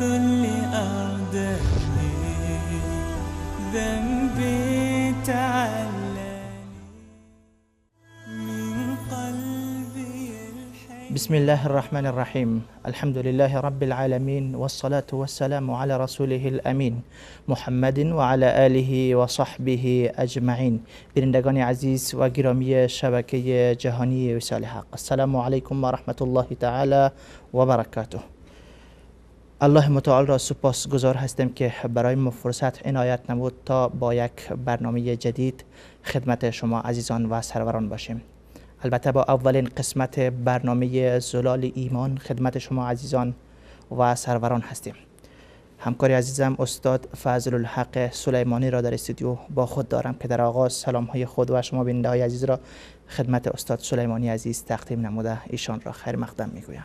كل أعدائي ذنبي تعلاني من قلبي الحي. بسم الله الرحمن الرحیم. الحمد لله رب العالمین والصلاة والسلام على رسوله الامین محمد و علی آله و صحبه اجمعین. بینندگان عزیز و گرامی شبکه جهانی وصال حق، السلام علیکم و رحمت الله تعالی و برکاته. الله متعال را سپاسگزار هستیم که برای ما فرصت عنایت نمود تا با یک برنامه جدید خدمت شما عزیزان و سروران باشیم. البته با اولین قسمت برنامه زلال ایمان خدمت شما عزیزان و سروران هستیم. همکاری عزیزم استاد فضل الحق سلیمانی را در استودیو با خود دارم که در آغاز سلام های خود و شما بیننده های عزیز را خدمت استاد سلیمانی عزیز تقدیم نموده ایشان را خیر مقدم میگویم.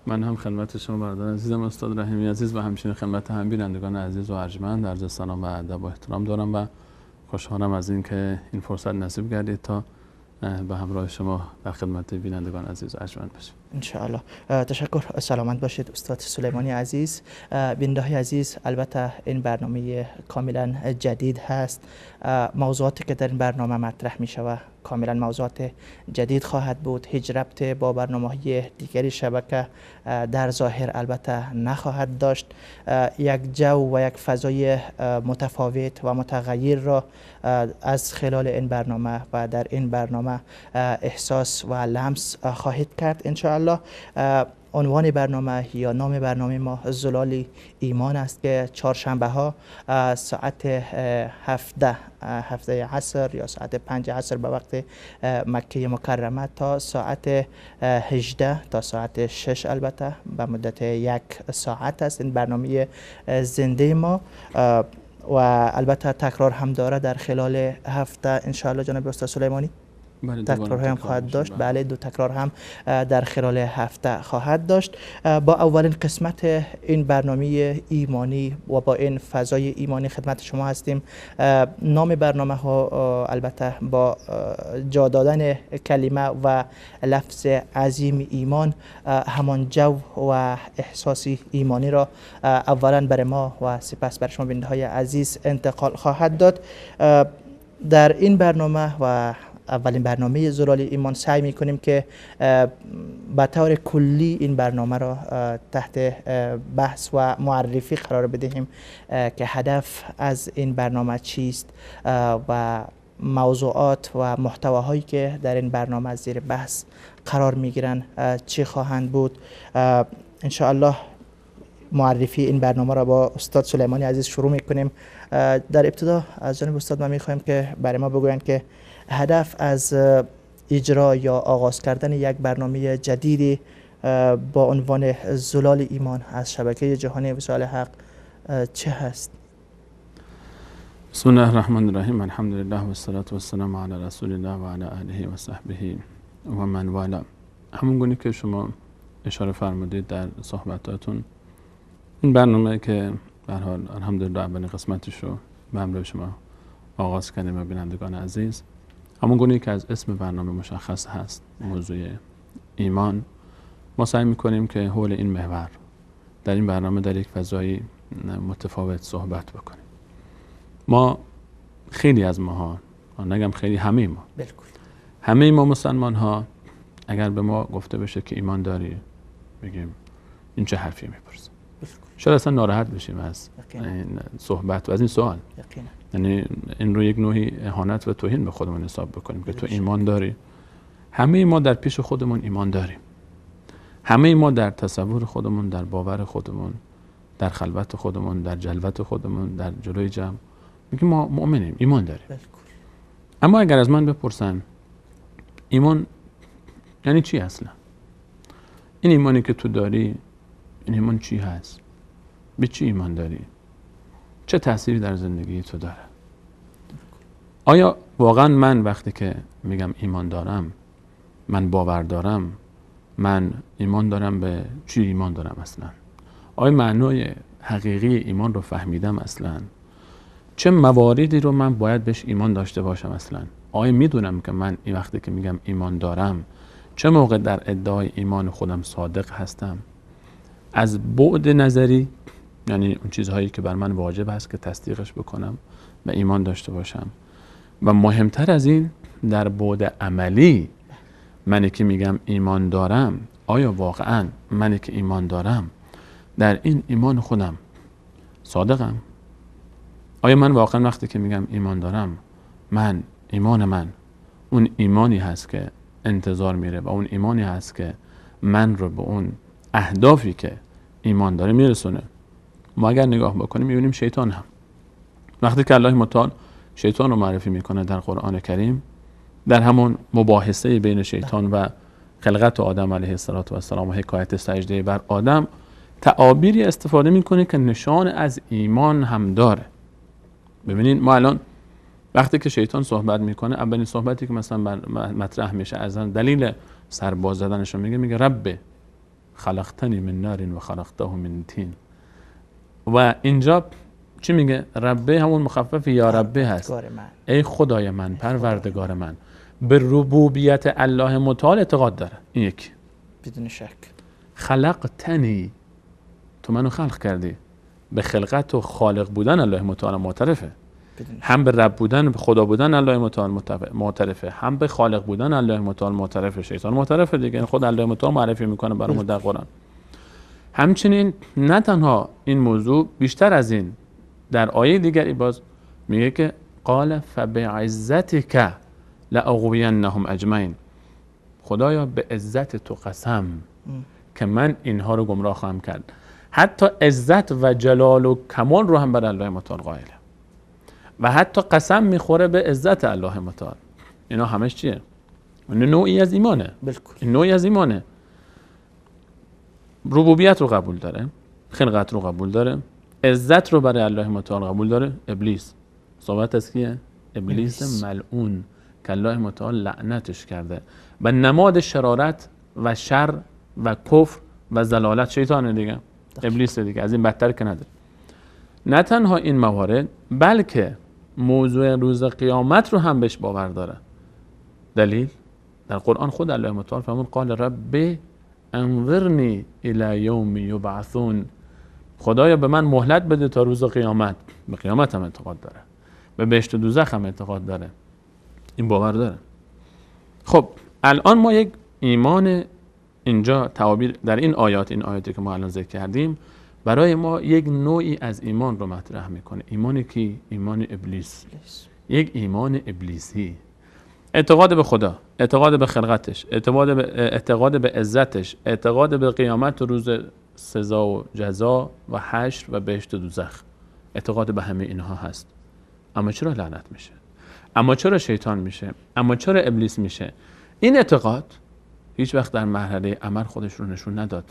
من هم خدمت شما برادر عزیزم استاد رحیمی عزیز و همچنین خدمت هم بینندگان عزیز و ارجمند عرض سلام و ادب و احترام دارم و خوشحالم از اینکه این فرصت نصیب گردید تا به همراه شما در خدمت بینندگان عزیز و ارجمند باشیم ان شاء الله. تشکر. سلامت باشید استاد سلیمانی عزیز. بیننده های عزیز، البته این برنامه کاملا جدید هست. موضوعاتی که در این برنامه مطرح می شود کاملا موضوعات جدید خواهد بود. هیچ ربط با برنامه‌های دیگری شبکه در ظاهر البته نخواهد داشت. یک جو و یک فضای متفاوت و متغیر را از خلال این برنامه و در این برنامه احساس و لمس خواهید کرد ان شاء الله. عنوان برنامه یا نام برنامه ما زلال ایمان است که چهارشنبه ها ساعت 17 عصر یا ساعت 5 عصر به وقت مکه مکرمه تا ساعت 18 تا ساعت 6 البته به مدت 1 ساعت است این برنامه زنده ما و البته تکرار هم داره در خلال هفته ان شاء الله جناب استاد سلیمانی. تکرار هم خواهد داشت. بله، 2 تکرار هم در خلال هفته خواهد داشت. با اولین قسمت این برنامه ایمانی و با این فضای ایمانی خدمت شما هستیم. نام برنامه ها البته با جا دادن کلمه و لفظ عظیم ایمان همان جو و احساسی ایمانی را اولا برای ما و سپس برای شما بیننده های عزیز انتقال خواهد داد. در این برنامه و اولین برنامه زلال ایمان سعی میکنیم که به طور کلی این برنامه را تحت بحث و معرفی قرار بدهیم که هدف از این برنامه چیست و موضوعات و محتواهایی که در این برنامه زیر بحث قرار میگیرن چی خواهند بود. ان شاء الله معرفی این برنامه را با استاد سلیمانی عزیز شروع میکنیم. در ابتدا از جانب استاد ما میخوایم که برای ما بگویند که هدف از اجرا یا آغاز کردن یک برنامه جدیدی با عنوان زلال ایمان از شبکه جهانی وصال حق چه هست؟ بسم الله الرحمن الرحیم. الحمد لله و الصلاة و السلام علی رسول الله و علی آله و صحبه و من والا. همون گونه که شما اشاره فرمودید در صحبتاتون، این برنامه که به هر حال الحمدلله اولین قسمتش رو به همراه شما آغاز کردیم و بینندگان عزیز، همون گونه که از اسم برنامه مشخص هست، موضوع ایمان، ما سعی میکنیم که حول این محور در این برنامه در یک فضای متفاوت صحبت بکنیم. ما خیلی از ماها، نگم خیلی، همه ما مسلمان ها اگر به ما گفته بشه که ایمان داری، بگیم این چه حرفی میپرسه، شاید اصلا ناراحت بشیم از این صحبت و از این سوال. یعنی این رو یک نوعی اهانت و توهین به خودمون حساب بکنیم که تو ایمان داری. همه ما در پیش خودمون ایمان داریم. همه ما در تصور خودمون، در باور خودمون، در خلوت خودمون، در جلوت خودمون، در جلوی جمع میگیم ما مؤمنیم، ایمان داریم. اما اگر از من بپرسن ایمان یعنی چی اصلا؟ این ایمانی که تو داری، این ایمان چی هست؟ به چی ایمان داری؟ چه تأثیری در زندگی تو داره؟ آیا واقعا من وقتی که میگم ایمان دارم، من باور دارم، من ایمان دارم به چی ایمان دارم اصلا؟ آیا معنای حقیقی ایمان رو فهمیدم اصلا؟ چه مواردی رو من باید بهش ایمان داشته باشم اصلا؟ آیا میدونم که من این وقتی که میگم ایمان دارم چه موقع در ادعای ایمان خودم صادق هستم؟ از بعد نظری یعنی اون چیزهایی که بر من واجب هست که تصدیقش بکنم و ایمان داشته باشم. و مهمتر از این در بعد عملی، منی که میگم ایمان دارم، آیا واقعا منی که ایمان دارم در این ایمان خودم صادقم؟ آیا من واقعا وقتی که میگم ایمان دارم، ایمان من اون ایمانی هست که انتظار میره و اون ایمانی هست که من رو به اون اهدافی که ایمان داره میرسونه؟ ما اگر نگاه بکنیم میبینیم شیطان هم وقتی که الله متعال شیطان رو معرفی میکنه در قرآن کریم، در همون مباحثه بین شیطان و خلقت آدم علیه السلام و حکایت سجده بر آدم، تعابیری استفاده میکنه که نشان از ایمان هم داره. ببینید ما الان وقتی که شیطان صحبت میکنه، اولین صحبتی که مثلا مطرح میشه از دلیل سرباز زدنش میگه رب خلقتنی من نار و خلقته من طین. و اینجا چی میگه؟ ربه همون مخفف یا ربه هست، ای خدای من، پروردگار من. به ربوبیت الله متعال اعتقاد داره. این یک بدون شک. خلقتنی، تو منو خلق کردی. به خلقت و خالق بودن الله متعال معترفه. هم به رب بودن، به خدا بودن الله متعال معترفه، هم به خالق بودن الله متعال معترفه. شیطان معترفه دیگه، خود الله متعال معرفی میکنه برامون در قرآن. همچنین نه تنها این موضوع، بیشتر از این در آیه دیگری باز میگه که قال فبعزتک لاغوینهم اجمعین. خدایا به عزت تو قسم که من اینها رو گمراه خواهم کرد. حتی عزت و جلال و کمال رو هم بر الله متعال قائله و حتی قسم میخوره به عزت الله متعال. اینا همش چیه؟ این نوعی از ایمانه. این نوعی از ایمانه. ربوبیت رو قبول داره، خلقت رو قبول داره، عزت رو برای الله متعال قبول داره. ابلیس، صحبت از کیه؟ ابلیس ملعون که الله متعال لعنتش کرده و نماد شرارت و شر و کفر و ضلالت شیطانه دیگه، ابلیس دیگه، از این بدتر که نداره. نه تنها این موارد، بلکه موضوع روز قیامت رو هم بهش باور داره. دلیل در قرآن خود الله متعال فرمود قال رب انظرنی الی یوم یبعثون. خدایا به من مهلت بده تا روز قیامت. به قیامت هم اعتقاد داره، به بهشت و دوزخ هم اعتقاد داره، این باور داره. خب الان ما یک ایمان اینجا تعابیر در این آیات، این آیاتی که ما الان ذکر کردیم، برای ما یک نوعی از ایمان رو مطرح میکنه. ایمانی که ایمان ابلیس، یک ایمان ابلیسی. اعتقاد به خدا، اعتقاد به خلقتش، اعتقاد به عزتش، اعتقاد به قیامت و روز سزا و جزا و حشر و بهشت و دوزخ، اعتقاد به همه اینها هست. اما چرا لعنت میشه؟ اما چرا شیطان میشه؟ اما چرا ابلیس میشه؟ این اعتقاد هیچ وقت در مرحله عمل خودش رو نشون نداد.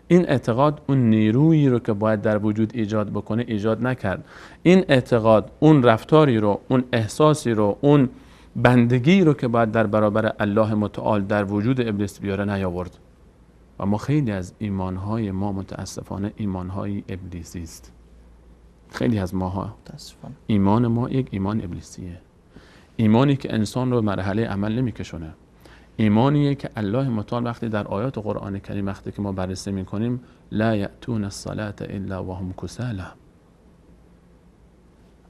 این اعتقاد اون نیرویی رو که باید در وجود ایجاد بکنه ایجاد نکرد. این اعتقاد اون رفتاری رو، اون احساسی رو، اون بندگی رو که باید در برابر الله متعال در وجود ابلیس بیاره نیاورد. و ما خیلی از ایمانهای ما متاسفانه ایمانهای ابلیسی است. خیلی از ماها ایمان ما یک ایمان ابلیسیه. ایمانی که انسان رو مرحله عمل نمیکشونه. ایمانیه که الله متعال وقتی در آیات قرآن کریم وقتی که ما بررسی میکنیم لا یأتون الصلاة الا وهم کسالى،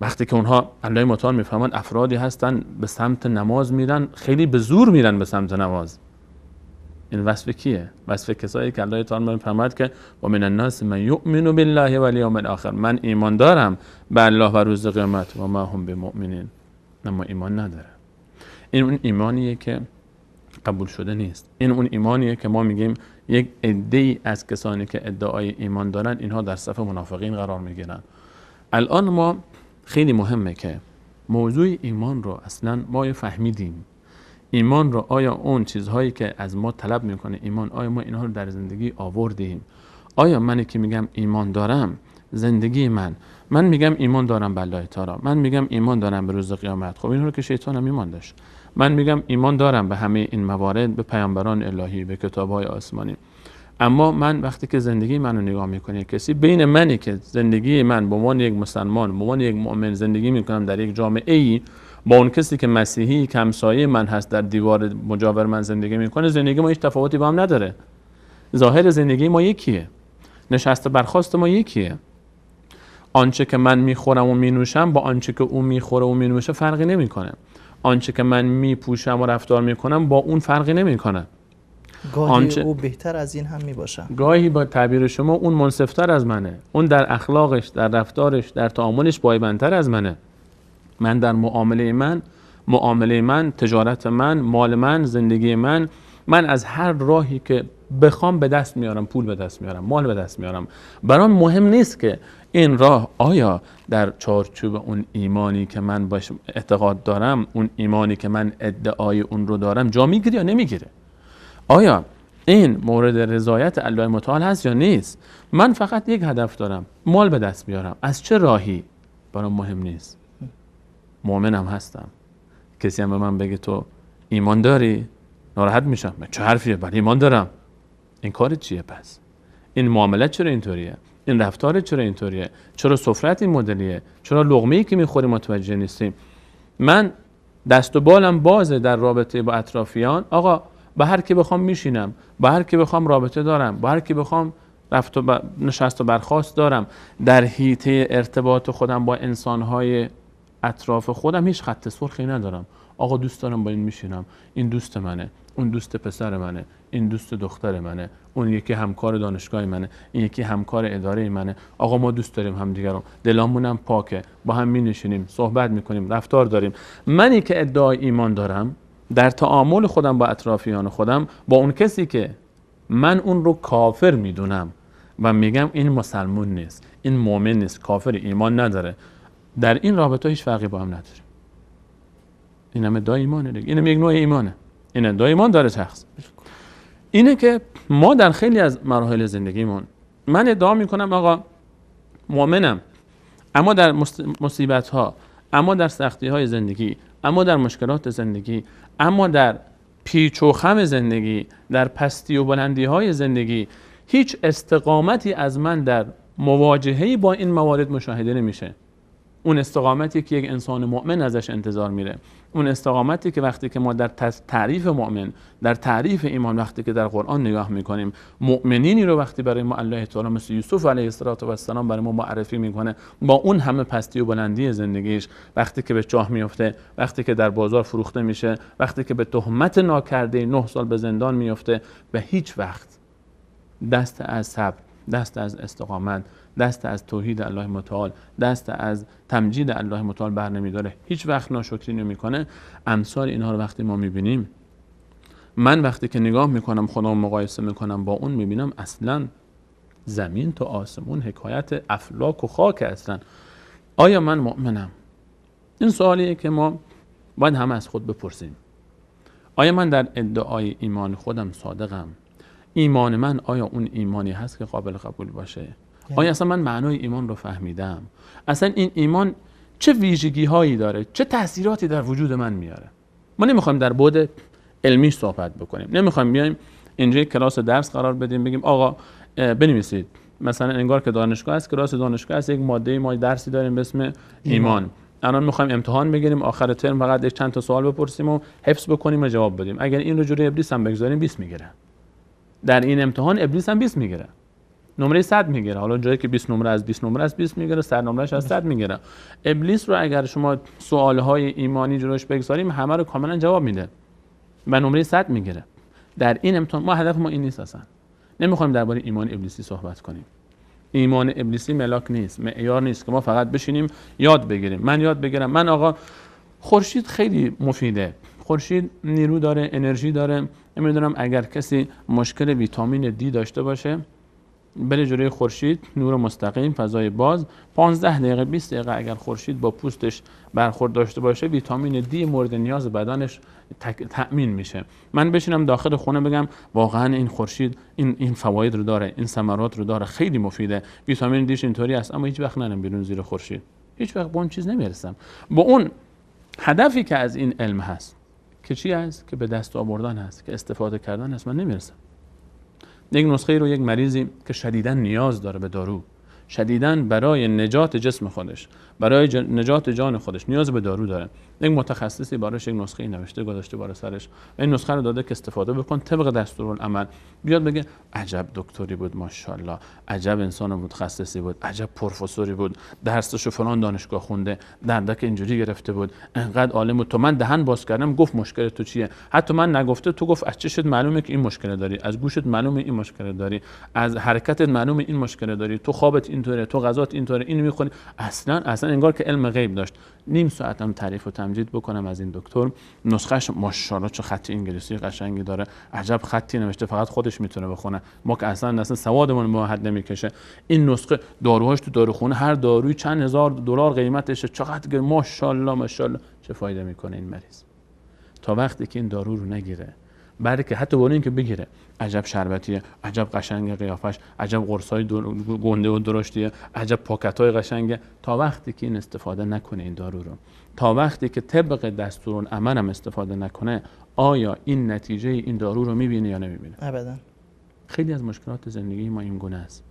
وقتی که اونها الله متعال میفهمن افرادی هستن به سمت نماز میرن، خیلی به زور میرن به سمت نماز. این وصف کیه؟ وصف کسایی که الله تعالی میفرماد که و من الناس من یؤمن بالله والیوم الاخر، من ایمان دارم به الله و روز قیامت و ما هم بمؤمنین، اما ایمان نداره. این اون ایمانیه که قبول شده نیست. این اون ایمانیه که ما میگیم یک عده‌ای از کسانی که ادعای ایمان دارن اینها در صف منافقین قرار میگیرن. الان ما خیلی مهمه که موضوع ایمان رو اصلا ما فهمیدیم. ایمان رو آیا اون چیزهایی که از ما طلب میکنه ایمان، آیا ما اینها رو در زندگی آوردیم؟ آیا منی که میگم ایمان دارم زندگی من میگم ایمان دارم به الله تعالی، من میگم ایمان دارم به روز قیامت، خب این رو که شیطان هم ایمان داشت. من میگم ایمان دارم به همه این موارد، به پیامبران الهی، به کتاب‌های آسمانی، اما من وقتی که زندگی منو نگاه میکنه کسی بین منی که زندگی من به عنوان یک مسلمان، به عنوان یک مؤمن زندگی میکنم در یک جامعه ای، با اون کسی که مسیحی همسایه من هست در دیوار مجاور من زندگی میکنه، زندگی ما هیچ تفاوتی با هم نداره. ظاهر زندگی ما یکیه، نشست برخاست ما یکیه. آنچه که من میخورم و مینوشم با آنچه که اون میخوره و مینوشه فرقی نمیکنه. آنچه که من میپوشم و رفتار میکنم با اون فرقی نمیکنه. گاهی او بهتر از این هم میباشه. گاهی با تعبیر شما اون منصفتر از منه، اون در اخلاقش، در رفتارش، در تعاملش پایبندتر از منه. من در معامله من، تجارت من، مال من، زندگی من از هر راهی که بخوام به دست میارم، پول به دست میارم، مال به دست میارم. برام مهم نیست که این راه آیا در چارچوب اون ایمانی که من باش اعتقاد دارم، اون ایمانی که من ادعای اون رو دارم جا میگیره یا نمیگیره. آیا این مورد رضایت الله متعال هست یا نیست. من فقط یک هدف دارم، مال به دست بیارم. از چه راهی برام مهم نیست. مؤمنم هستم. کسی هم به من بگه تو ایمان داری؟ ناراحت میشم. چه حرفیه؟ بله ایمان دارم. این کار چیه پس؟ این معاملت چرا اینطوریه؟ این رفتار چرا اینطوریه؟ چرا سفرت این مدلیه؟ چرا لقمه‌ای که میخوریم متوجه نیستیم؟ من دست و بالم بازه در رابطه با اطرافیان. آقا با هر کی بخوام میشینم، با هر کی بخوام رابطه دارم، با هر کی بخوام نشست و برخاست دارم. در حیطه ارتباط خودم با انسانهای اطراف خودم هیچ خط سرخی ندارم. آقا دوست دارم با این میشینم، این دوست منه، اون دوست پسر منه، این دوست دختر منه، اون یکی همکار دانشگاه منه، این یکی همکار اداره منه. آقا ما دوست داریم همدیگه رو، دلامونم پاکه، با هم مینشینیم، صحبت میکنیم، رفتار داریم. منی که ادعای ایمان دارم در تعامل خودم با اطرافیان خودم، با اون کسی که من اون رو کافر میدونم و میگم این مسلمون نیست، این مؤمن نیست، کافر، ایمان نداره، در این رابطه هیچ فرقی با هم نداریم. این هم ادعای ایمانه دیگه. اینم یک نوع ایمانه. این ادعای ایمان داره شخص. اینه که ما در خیلی از مراحل زندگیمون، من ادعا میکنم آقا مؤمنم، اما در مصیبت ها، اما در سختی های زندگی، اما در مشکلات زندگی، اما در پیچ و خم زندگی، در پستی و بلندی های زندگی، هیچ استقامتی از من در مواجهه با این موارد مشاهده نمیشه. اون استقامتی که یک انسان مؤمن ازش انتظار میره، اون استقامتی که وقتی که ما در تعریف مؤمن، در تعریف ایمان، وقتی که در قرآن نگاه میکنیم، مؤمنینی رو وقتی برای ما الله تعالی مثل یوسف علیه السلام برای ما معرفی میکنه، با اون همه پستی و بلندی زندگیش، وقتی که به چاه میفته، وقتی که در بازار فروخته میشه، وقتی که به تهمت ناکرده 9 سال به زندان میفته، به هیچ وقت دست از صبر، دست از استقامت، دست از توحید الله متعال، دست از تمجید الله متعال بر نمیداره، هیچ وقت ناشکری نمیکنه. امثال اینها رو وقتی ما میبینیم، من وقتی که نگاه میکنم، خودم مقایسه میکنم با اون، میبینم اصلا زمین تا آسمون حکایت افلاک و خاک. اصلا آیا من مؤمنم؟ این سوالیه که ما باید هم از خود بپرسیم. آیا من در ادعای ایمان خودم صادقم؟ ایمان من آیا اون ایمانی هست که قابل قبول باشه؟ آیا اصلا من معنای ایمان رو فهمیدم؟ اصلا این ایمان چه ویژگی هایی داره؟ چه تأثیراتی در وجود من میاره؟ ما نمیخوایم در بعد علمی صحبت بکنیم، نمیخوایم بیایم اینجا کلاس درس قرار بدیم بگیم آقا بنویسید، مثلا انگار که دانشگاه است، کلاس دانشگاه است، یک ماده ما درسی داریم به اسم ایمان. الان میخوایم امتحان بگیریم، آخر ترم فقط یک چند تا سوال بپرسیم و حفظ بکنیم و جواب بدیم. اگر این رو جوری ابلیس هم بگذاریم 20 میگیره. در این امتحان ابلیس هم 20 میگیره. نمره 100 میگیره. حالا جایی که 20 نمره از 20 نمره از 20 میگیره، 100 نمرهش از 100 میگیره. ابلیس رو اگر شما سوالهای ایمانی جلوش بگذاریم، همه رو کاملا جواب میده و نمره 100 میگیره. در این امتحان ما هدف ما این نیست اصلا. نمیخوایم درباره ایمان ابلیسی صحبت کنیم. ایمان ابلیسی ملاک نیست، معیار نیست که ما فقط بشینیم یاد بگیریم. من یاد بگیرم، من آقا خورشید خیلی مفیده، خورشید نیرو داره، انرژی داره. نمیدونم اگر کسی مشکل ویتامین دی داشته باشه، بره جلوی خورشید، نور مستقیم، فضای باز، 15 دقیقه 20 دقیقه اگر خورشید با پوستش برخورد داشته باشه، ویتامین دی مورد نیاز بدنش تأمین میشه. من بشینم داخل خونه بگم واقعا این خورشید این فواید رو داره، این ثمرات رو داره، خیلی مفیده، ویتامین دیش اینطوری است، اما هیچ وقت نرم بیرون زیر خورشید، هیچ وقت به اون چیز نمیرسم، با اون هدفی که از این علم هست که چی هست، که به دست آوردن هست، که استفاده کردن هست، من نمیرسم. یک نسخه رو یک مریضی که شدیداً نیاز داره به دارو، شدیداً برای نجات جسم خودش، برای نجات جان خودش نیاز به دارو داره. یک متخصصی براش یک نسخه نوشته گذاشته بالا سرش و این نسخه رو داده که استفاده بکن طبق دستورالعمل. بیاد بگه عجب دکتری بود ماشاءالله، عجب انسان متخصصی بود، عجب پروفسوری بود، درسشو فلان دانشگاه خونده، دردک اینجوری گرفته بود، انقدر عالم بود، تو من دهن باز کردم گفت مشکل تو چیه، حتی من نگفته تو گفت از چشت معلومه که این مشکل داری، از گوشت معلومه این مشکل داری، از حرکتت معلومه این مشکل داری، تو خوابت اینطوره، تو غذات اینطوره، اینو میخوری. اصلا انگار که علم غیب داشت. نیم ساعت هم تعریف و تمجید بکنم از این دکتر. نسخهش ماشاءالله چه خط انگلیسی قشنگی داره، عجب خطی نوشته، فقط خودش میتونه بخونه، ما که اصلا سوادمون به حد نمیکشه. این نسخه داروهاش تو داروخونه هر دارویی چند هزار دلار قیمتشه، چقدر ماشاءالله ماشاءالله. چه فایده میکنه این مریض تا وقتی که این دارو رو نگیره؟ بلکه حتی برای اینکه بگیره عجب شربتیه، عجب قشنگ قیافش، عجب قرصای گنده و درشتیه، عجب پاکتای قشنگه، تا وقتی که این استفاده نکنه این دارو رو، تا وقتی که طبق دستورالعمل هم استفاده نکنه، آیا این نتیجه این دارو رو میبینه یا نمیبینه؟ ابدا. خیلی از مشکلات زندگی ما این گونه است.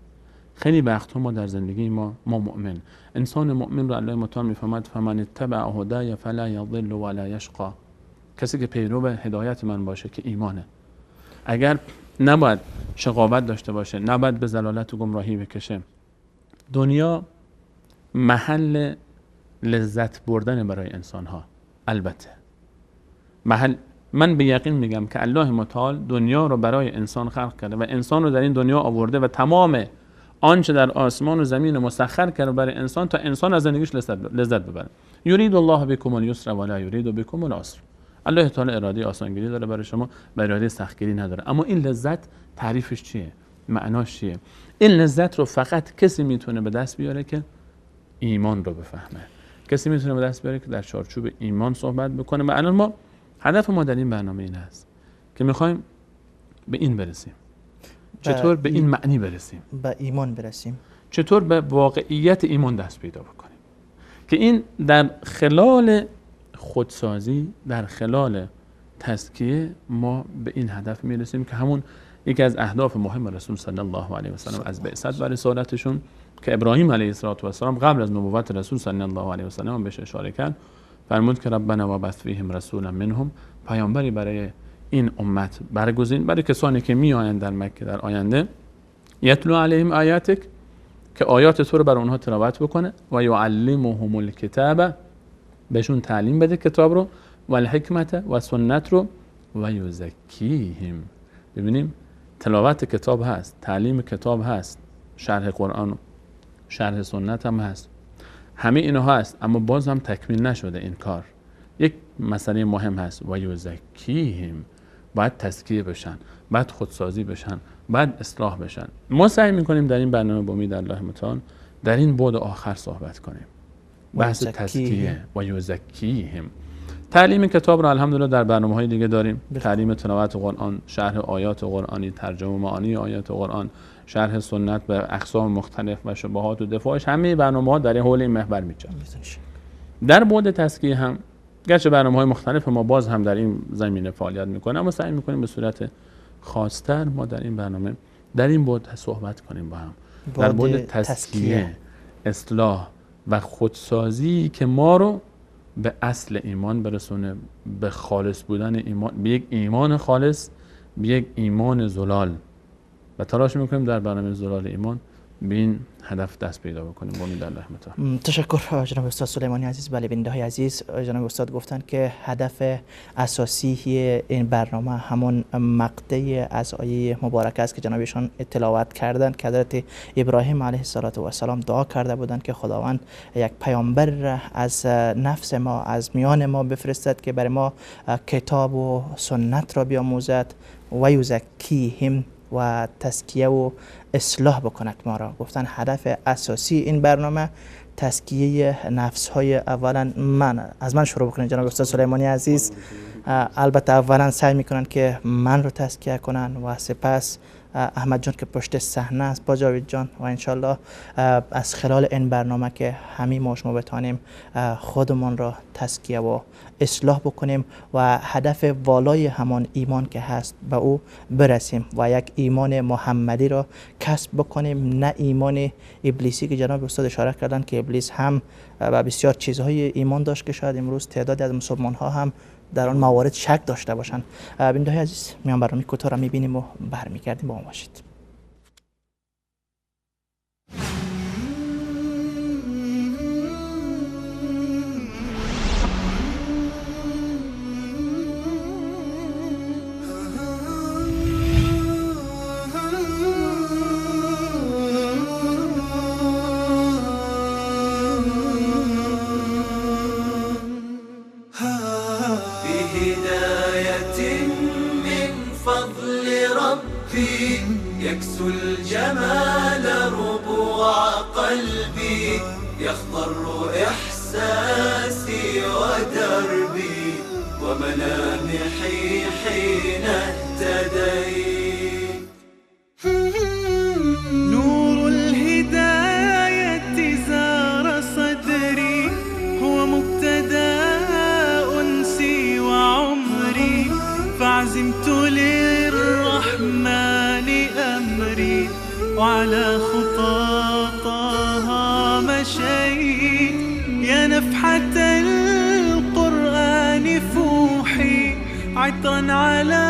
خیلی وقت‌ها ما در زندگی ما مؤمن، انسان مؤمن رو الله متعال میفهمد فمن اتبع هدای فلا یضل ولا یشقى. کسی که پیرو هدایت من باشه که ایمانه، اگر نباید شقاوت داشته باشه، نباید به ضلالت و گمراهی بکشه. دنیا محل لذت بردن برای انسان ها، البته من به یقین میگم که الله متعال دنیا رو برای انسان خلق کرده و انسان رو در این دنیا آورده و تمام آنچه در آسمان و زمین مسخر کرده برای انسان تا انسان از زندگیش لذت ببره. یرید الله بكم اليسر ولا یرید بكم العسر. الله تعالی اراده آسانگیری داره برای شما، اراده سختگیری نداره. اما این لذت تعریفش چیه؟ معناش چیه؟ این لذت رو فقط کسی میتونه به دست بیاره که ایمان رو بفهمه، کسی میتونه به دست بیاره که در چارچوب ایمان صحبت بکنه. و الان هدف ما در این برنامه این است که میخوایم به این برسیم. چطور به این معنی برسیم؟ به ایمان برسیم. چطور به واقعیت ایمان دست پیدا بکنیم که این در خلال خودسازی، در خلال تزکیه ما به این هدف میرسیم که همون یکی از اهداف مهم رسول صلی الله علیه و سلم از بعثت و رسالتشون که ابراهیم علیه السلام قبل از نبوت رسول صلی الله علیه و سلم بهش اشاره کرد، فرمود که ربنا وبعث فیهم رسولا منهم، پیامبری برای این امت برگزین، برای کسانی که میآیند در مکه در آینده، یتلو علیهم آیاتک، که آیات تو رو بر اونها تلاوت بکنه، و یعلمهم الکتاب، بهشون تعلیم بده کتاب رو، و الحکمت و سنت رو، و یزکیهم. ببینیم تلاوت کتاب هست، تعلیم کتاب هست، شرح قرآن، شرح سنت هم هست، همه اینها هست، اما باز هم تکمیل نشده این کار. یک مسئله مهم هست، و یزکیهم، باید تزکیه بشن، باید خودسازی بشن، باید اصلاح بشن. ما سعی میکنیم در این برنامه با امید الله متعال در این بعد آخر صحبت کنیم، بحث تزکیه و یزکیهم. تعلیم کتاب رو الحمدلله در برنامه‌های دیگه داریم، تعلیم تلاوت قرآن، شرح آیات قرآنی، ترجمه معانی آیات قرآن، شرح سنت به اقسام مختلف و شبهات و دفاعش، همه برنامه‌ها در حول این محور میچرخه. در بعد تزکیه هم گرچه برنامه‌های مختلف ما باز هم در این زمینه فعالیت میکنه، اما سعی میکنیم به صورت خاص‌تر ما در این برنامه در این بعد صحبت کنیم با هم، در بعد تزکیه، اصلاح و خودسازی که ما رو به اصل ایمان برسونه، به خالص بودن ایمان، به یک ایمان خالص، به یک ایمان زلال. و تلاش میکنیم در برنامه زلال ایمان به این هدف دست پیدا بکنیم با امید الله متعال. تشکر جناب استاد سلیمانی عزیز. بله بیننده‌های عزیز، جناب استاد گفتن که هدف اساسی این برنامه همون مقطع از آیه مبارکه است که جناب ایشان تلاوت کردند که حضرت ابراهیم علیه السلام دعا کرده بودند که خداوند یک پیامبر از نفس ما، از میان ما بفرستد که برای ما کتاب و سنت را بیاموزد و یزکیهم و تزکیه و اصلاح بکند ما را. گفتن هدف اساسی این برنامه تزکیه نفس های. اولا از من شروع بکنید جناب استاد سلیمانی عزیز. البته اولا سعی میکنن که من رو تزکیه کنن و سپس احمد جان که پشت صحنه است، با جاوید جان، و انشالله از خلال این برنامه که همه ما شما بتانیم خودمان را تزکیه و اصلاح بکنیم و هدف والای همان ایمان که هست به او برسیم و یک ایمان محمدی را کسب بکنیم، نه ایمان ابلیسی که جناب استاد اشاره کردن که ابلیس هم و بسیار چیزهای ایمان داشت که شاید امروز تعدادی از مسلمان ها هم در آن موارد شک داشته باشند. بیننده های عزیز، میان برنامه کوتاه را میبینیم و برمیگردیم. با ما باشید. يكسو الجمال ربوع قلبي، يخضر إحساسي ودربي وملامحي حين اهتديت. نور الهداية زار صدري، هو مبتدأ أنسي وعمري، فعزمت للرحمن أمري وعلى خطاطها مشيت. يا نفحة القرآن فوحي، عطرا على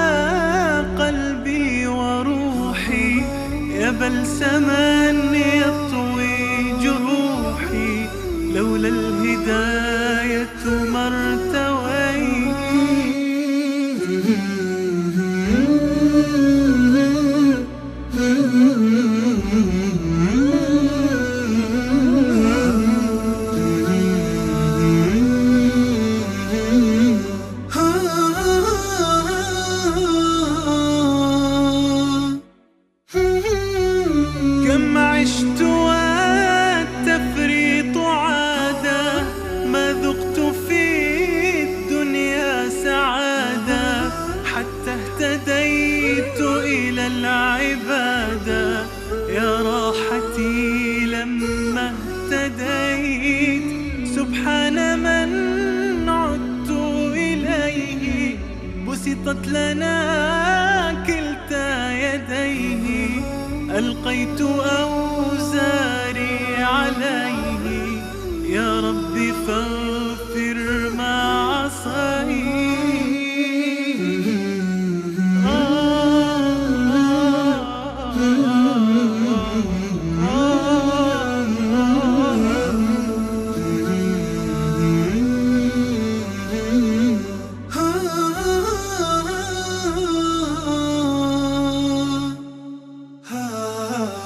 قلبي وروحي، يا بلسما يطوي جروحي، لولا الهداية ما ارتويت. كم عشت والتفريط عادة، ما ذقت في الدنيا سعادة، حتى اهتديت إلى العبادة، يا راحتي لما اهتديت. سبحان من عدت إليه، بسطت لنا كلتا يديه، ألقيت أوزاري عليه، يا ربي فاغفر ما عصيت.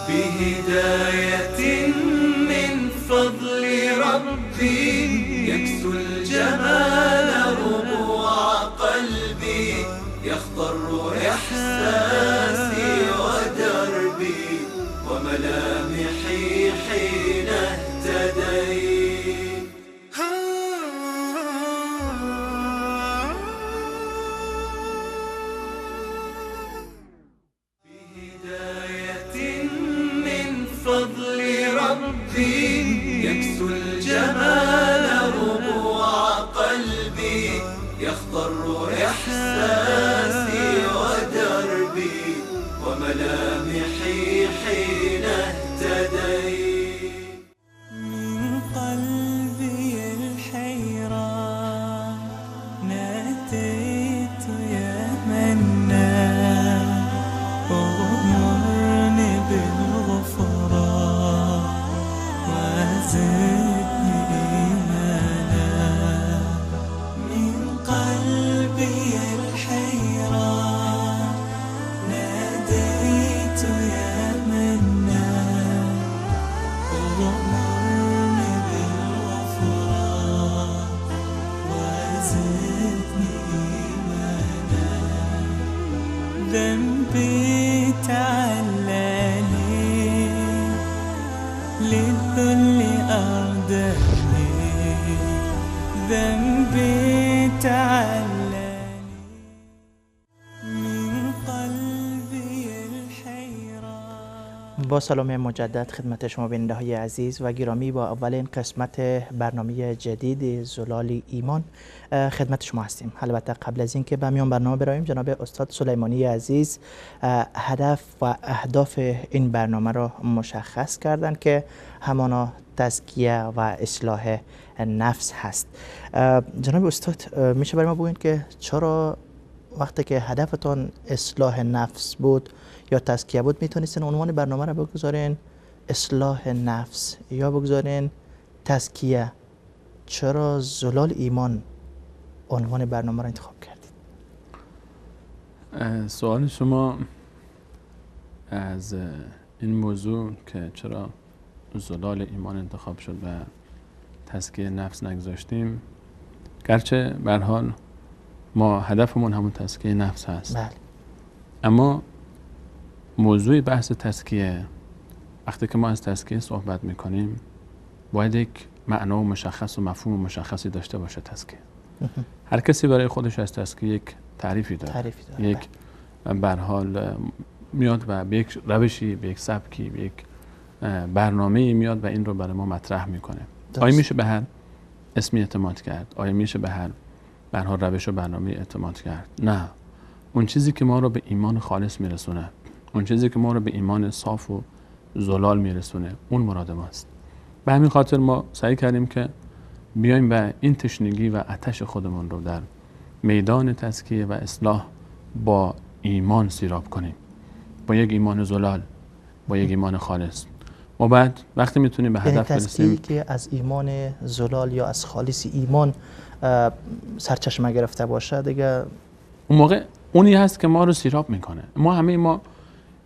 بهداية من فضل ربي، يكسو الجمال ربوع قلبي، يخضر إحساسي ودربي وملامحي حين اهتديت. بهداية من فضل ربي، يكسو الجمال ربوع قلبي، يخضر إحساسي ودربي وملامحي حين اهتديت. من قلبي الحيران ناديت يا منان، وغمرني بالغفران وزدني إيمانا. من قلبي الحيران ناديت يا منان، وغمرني بالغفران وزدني إيمانا. ذنبي تعلاني للذل أرداني، ذنبي تعلاني. من قلبي الحي با سلام مجدد خدمت شما بیننده های عزیز و گرامی، با اولین قسمت برنامه جدید زلال ایمان خدمت شما هستیم. البته قبل از اینکه به میان برنامه برویم، جناب استاد سلیمانی عزیز هدف و اهداف این برنامه را مشخص کردند که همانا تزکیه و اصلاح نفس هست. جناب استاد، میشه برای ما بگویید که چرا وقتی که هدفتان اصلاح نفس بود یا تزکیه بود، میتونستین عنوان برنامه را بگذارین اصلاح نفس یا بگذارین تزکیه؟ چرا زلال ایمان عنوان برنامه را انتخاب کردید؟ سوال شما از این موضوع که چرا زلال ایمان انتخاب شد و تزکیه نفس نگذاشتیم، گرچه به هر حال ما هدفمون همون تزکیه نفس هست، بله. اما موضوع بحث تزکیه، وقتی که ما از تزکیه صحبت میکنیم باید یک معنا و مشخص و مفهوم مشخصی داشته باشه. تزکیه هر کسی برای خودش از تزکیه یک تعریفی داره. یک به هر حال میاد و به یک روشی، به یک سبکی، به یک برنامه‌ای میاد و این رو برای ما مطرح میکنه. آیا میشه به هر اسمی اعتماد کرد؟ آیا میشه به هر روش و برنامه اعتماد کرد؟ نه. اون چیزی که ما رو به ایمان خالص میرسونه، اون چیزی که ما رو به ایمان صاف و زلال میرسونه، اون مراد ماست. به همین خاطر ما سعی کردیم که بیایم و این تشنگی و آتش خودمون رو در میدان تزکیه و اصلاح با ایمان سیراب کنیم، با یک ایمان زلال، با یک ایمان خالص. و بعد وقتی میتونیم به هدف برسیم که از ایمان زلال یا از خالص ایمان سرچشمه گرفته باشه، دیگه اون موقع اونی هست که ما رو سیراب میکنه. همه ما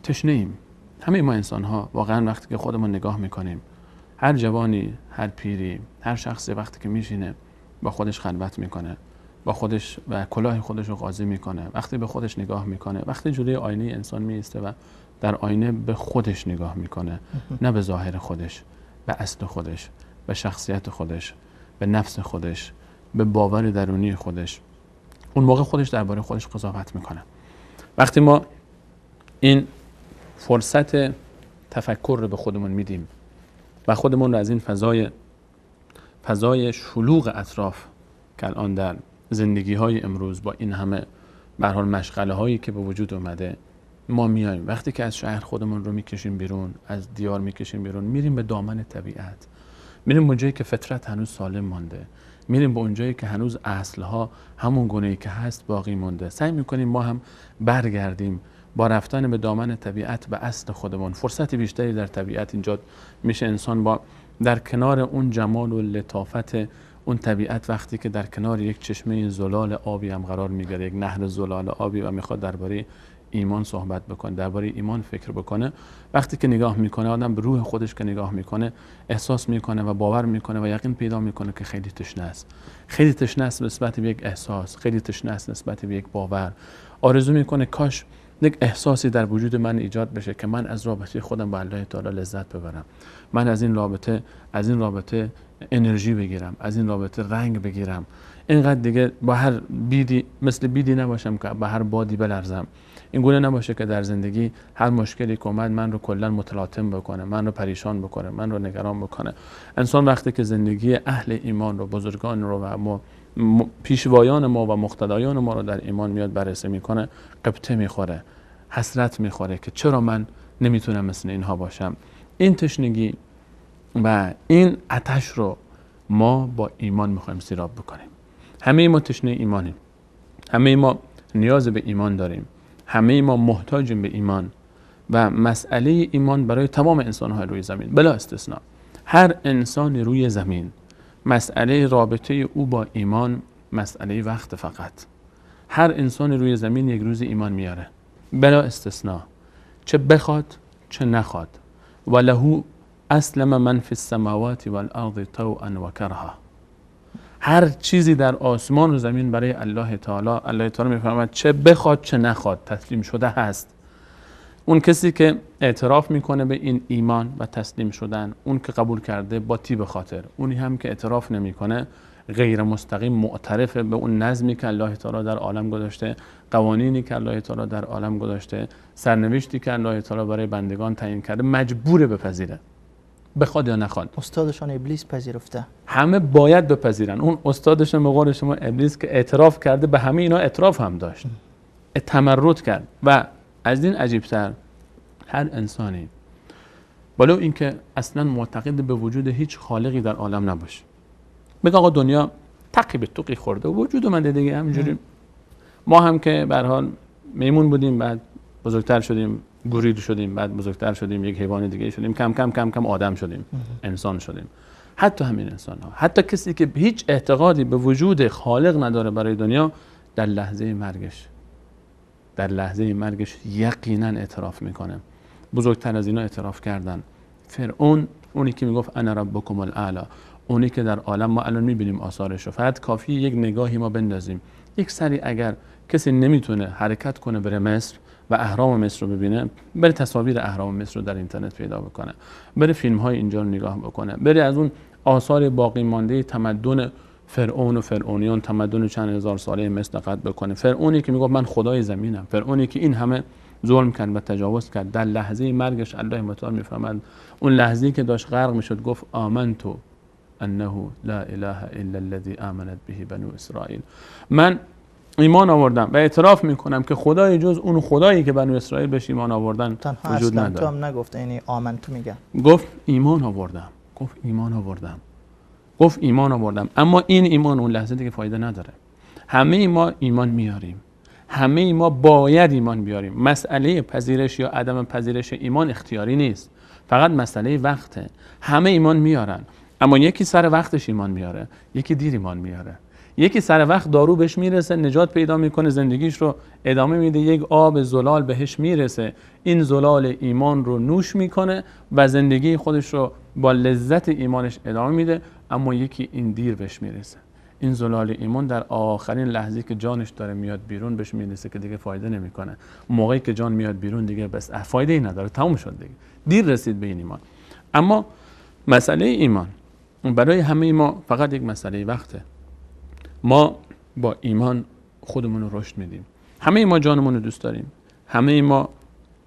تشنه ایم، همه ما انسان ها واقعا وقتی که خودمون نگاه میکنیم، هر جوانی، هر پیری، هر شخصی وقتی که میشینه با خودش خلوت میکنه، با خودش و کلاه خودش رو قاضی میکنه، وقتی به خودش نگاه میکنه، وقتی جلوی آینه انسان میسته و در آینه به خودش نگاه میکنه، نه به ظاهر خودش، به اصل خودش، به شخصیت خودش، به نفس خودش، به باور درونی خودش، اون موقع خودش درباره خودش قضاوت میکنه. وقتی ما این فرصت تفکر رو به خودمون میدیم و خودمون رو از این فضای شلوغ اطراف که الان در زندگی های امروز با این همه به هر حال مشغله هایی که به وجود اومده ما میایم، وقتی که از شهر خودمون رو میکشیم بیرون، از دیار میکشیم بیرون، میریم به دامن طبیعت، میریم به اونجایی که فطرت هنوز سالم مانده، میریم به اونجایی که هنوز اصلها همون گونه‌ای که هست باقی مونده. سعی میکنیم ما هم برگردیم با رفتن به دامن طبیعت به اصل خودمون. فرصت بیشتری در طبیعت اینجا میشه انسان با در کنار اون جمال و لطافت اون طبیعت، وقتی که در کنار یک چشمه زلال آبی هم قرار میگیره، یک نهر زلال آبی، و میخواد درباره ایمان صحبت بکنه، درباره ایمان فکر بکنه، وقتی که نگاه میکنه، آدم به روح خودش که نگاه میکنه احساس میکنه و باور میکنه و یقین پیدا میکنه که خیلی تشنه است، خیلی تشنه است نسبت به یک احساس، خیلی تشنه است نسبت به یک باور. آرزو میکنه کاش یک احساسی در وجود من ایجاد بشه که من از رابطه خودم با الله تعالی لذت ببرم، من از این رابطه انرژی بگیرم، از این رابطه رنگ بگیرم، اینقدر دیگه با هر بیدی مثل بیدی نباشم که با هر بادی بلرزم. این گونه نباشه که در زندگی هر مشکلی که اومد من رو کلا متلاطم بکنه، من رو پریشان بکنه، من رو نگران بکنه. انسان وقتی که زندگی اهل ایمان رو، بزرگان رو و پیشوایان ما و مقتدایان ما رو در ایمان میاد بررسی میکنه، قبطه میخوره، حسرت میخوره که چرا من نمیتونم مثل اینها باشم. این تشنگی و این آتش رو ما با ایمان میخوایم سیراب بکنیم. همه ما تشنه ایمانیم، همه ما نیاز به ایمان داریم، همه ما محتاجیم به ایمان و مسئله ایمان برای تمام انسان‌های روی زمین بلا استثناء، هر انسان روی زمین مسئله رابطه او با ایمان مسئله وقت فقط. هر انسان روی زمین یک روز ایمان میاره بلا استثناء، چه بخواد چه نخواد. ولهو اسلم من فی السماوات والارض طوعا و کرها. هر چیزی در آسمان و زمین برای الله تعالی میفرماید چه بخواد چه نخواد تسلیم شده هست. اون کسی که اعتراف میکنه به این ایمان و تسلیم شدن، اون که قبول کرده با طیب خاطر، اونی هم که اعتراف نمیکنه غیر مستقیم معترف به اون نظمی که الله تعالی در عالم گذاشته، قوانینی که الله تعالی در عالم گذاشته، سرنوشتی که الله تعالی برای بندگان تعیین کرده، مجبور بپذیره، بخواد یا نخواد. استادشان ابلیس پذیرفته، همه باید بپذیرن. اون استادشون به قول شما ابلیس که اعتراف کرده به همه اینا اعتراف هم داشت، تمرد کرد. و از این عجیبتر هر انسانی ولو اینکه اصلا معتقد به وجود هیچ خالقی در عالم نباشه، بگه آقا دنیا تقی به توقی خورده و وجود اومده دیگه همینجوری، ما هم که به هر حال میمون بودیم، بعد بزرگتر شدیم گوریل شدیم، بعد بزرگتر شدیم یک حیوان دیگه شدیم، کم کم کم کم آدم شدیم، انسان شدیم. حتی همین انسان ها، حتی کسی که هیچ اعتقادی به وجود خالق نداره برای دنیا، در لحظه مرگش یقینا اعتراف میکنه. بزرگتر از اینا اعتراف کردن. فرعون، اونی که میگفت انا ربکم الاعلی، اونی که در عالم ما الان میبینیم آثارش رو، فقط کافی یک نگاهی ما بندازیم، یک سری اگر کسی نمیتونه حرکت کنه بره مصر و اهرام مصر رو ببینه، بره تصاویر اهرام مصر رو در اینترنت پیدا بکنه، بره فیلم های اینجا رو نگاه بکنه، بره از اون آثار باقی مانده تمدن فرعون و فرعونیان، تمدن چند هزار ساله مصر دقت بکنه. فرعونی که میگفت من خدای زمینم، فرعونی که این همه ظلم کرد و تجاوز کرد، در لحظه مرگش الله متعال میفهمد، اون لحظه‌ای که داشت غرق میشد گفت آمنتو انه لا اله الا الذي آمنت به بنو اسرائیل، من ایمان آوردم و اعتراف میکنم که خدای جز اون خدایی که بنو اسرائیل بهش ایمان آوردن وجود نداره. تو هم نگفت، یعنی آمنتو میگه، گفت ایمان آوردم، گفت ایمان آوردم. اما این ایمان اون لحظه دیگه فایده نداره. همه ما ایمان میاریم، همه ما باید ایمان بیاریم. مسئله پذیرش یا عدم پذیرش ایمان اختیاری نیست، فقط مسئله وقته. همه ایمان میارن، اما یکی سر وقتش ایمان میاره، یکی دیر ایمان میاره. یکی سر وقت دارو بهش میرسه، نجات پیدا میکنه، زندگیش رو ادامه میده، یک آب زلال بهش میرسه، این زلال ایمان رو نوش میکنه و زندگی خودش رو با لذت ایمانش ادامه میده. اما یکی این دیر بهش میرسه، این زلال ایمان در آخرین لحظه که جانش داره میاد بیرون بهش میرسه که دیگه فایده نمیکنه. موقعی که جان میاد بیرون دیگه بس فایده ای نداره، تموم شد دیگه، دیر رسید به این ایمان. اما مسئله ایمان برای همه ما فقط یک مسئله وقته. ما با ایمان خودمون رو رشد میدیم. همه ما جانمون رو دوست داریم، همه ما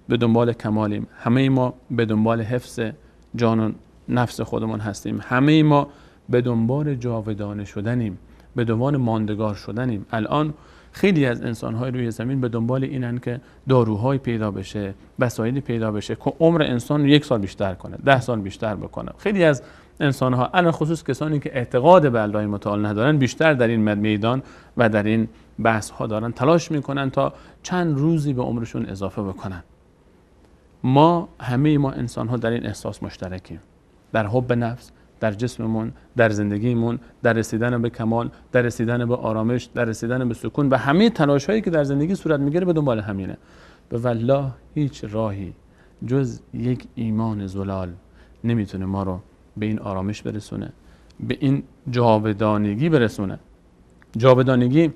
به دنبال کمالیم، همه ما به دنبال حفظ جان و نفس خودمون هستیم، همه ما به دنبال جاودانه شدنیم، به دنبال ماندگار شدنیم. الان خیلی از انسان‌های روی زمین به دنبال اینن که داروهای پیدا بشه، وسایلی پیدا بشه که عمر انسان 1 سال بیشتر کنه، 10 سال بیشتر بکنه. خیلی از انسان‌ها، الان خصوص کسانی که اعتقاد به الله متعال ندارن، بیشتر در این میدان و در این بحث‌ها دارن تلاش میکنن تا چند روزی به عمرشون اضافه بکنن. همه ما انسان‌ها در این احساس مشترکیم، در حب نفس، در جسممون، در زندگیمون، در رسیدن به کمال، در رسیدن به آرامش، در رسیدن به سکون و همه تلاش‌هایی که در زندگی صورت میگیره به دنبال همینه. به والله هیچ راهی جز یک ایمان زلال نمیتونه ما رو به این آرامش برسونه، به این جاودانگی برسونه. جاودانگی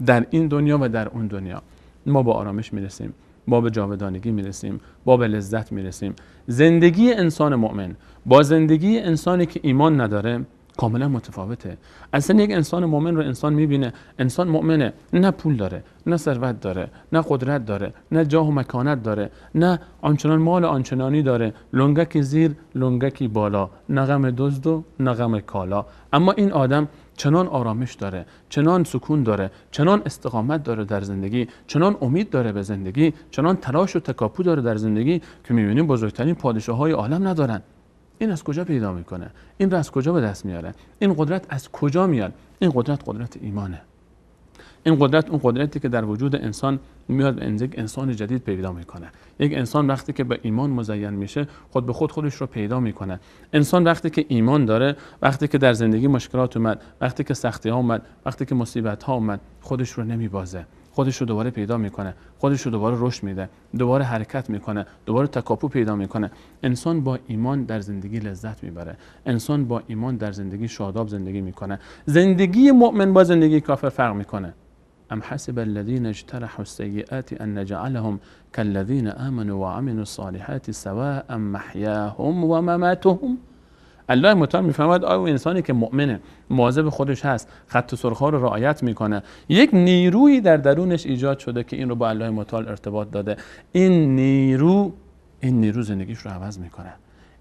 در این دنیا و در اون دنیا. ما با آرامش میرسیم، ما به جاودانگی میرسیم، با به لذت میرسیم. زندگی انسان مؤمن با زندگی انسانی که ایمان نداره کاملا متفاوته. اصلا یک انسان مؤمن رو انسان میبینه، انسان مؤمنه، نه پول داره، نه ثروت داره، نه قدرت داره، نه جاه و مکانت داره، نه آنچنان مال آنچنانی داره، لنگکی زیر لنگکی بالا، نه غم دزد و نه غم کالا. اما این آدم چنان آرامش داره، چنان سکون داره، چنان استقامت داره در زندگی، چنان امید داره به زندگی، چنان تلاش و تکاپو داره در زندگی که میبینیم بزرگترین پادشاه‌های عالم ندارن. این از کجا پیدا میکنه؟ این رو از کجا به دست میاره؟ این قدرت از کجا میاد؟ این قدرت ایمانه. این قدرت اون قدرتی که در وجود انسان میاد به یک انسان جدید پیدا میکنه. یک انسان وقتی که به ایمان مزین میشه خود به خودش رو پیدا میکنه. انسان وقتی که ایمان داره، وقتی که در زندگی مشکلات اومد، وقتی که سختی ها اومد، وقتی که مصیبت ها اومد، خودش رو نمیبازه، خودش رو دوباره پیدا میکنه، خودش رو دوباره رشد میده، دوباره حرکت میکنه، دوباره تکاپو پیدا میکنه. انسان با ایمان در زندگی لذت میبره، انسان با ایمان در زندگی شاداب زندگی میکنه. زندگی مؤمن با زندگی کافر فرق میکنه. ام حسب الذين اجترحوا السيئات ان نجعلهم كالذين آمنوا وعملوا الصالحات سواء محياهم ومماتهم الله متعال میفهمد آیا انسانی که مؤمنه، مواظب خودش هست، خط و سرخ‌ها رو رعایت میکنه، یک نیرویی در درونش ایجاد شده که این رو با الله متعال ارتباط داده. این نیرو زندگیش رو عوض میکنه.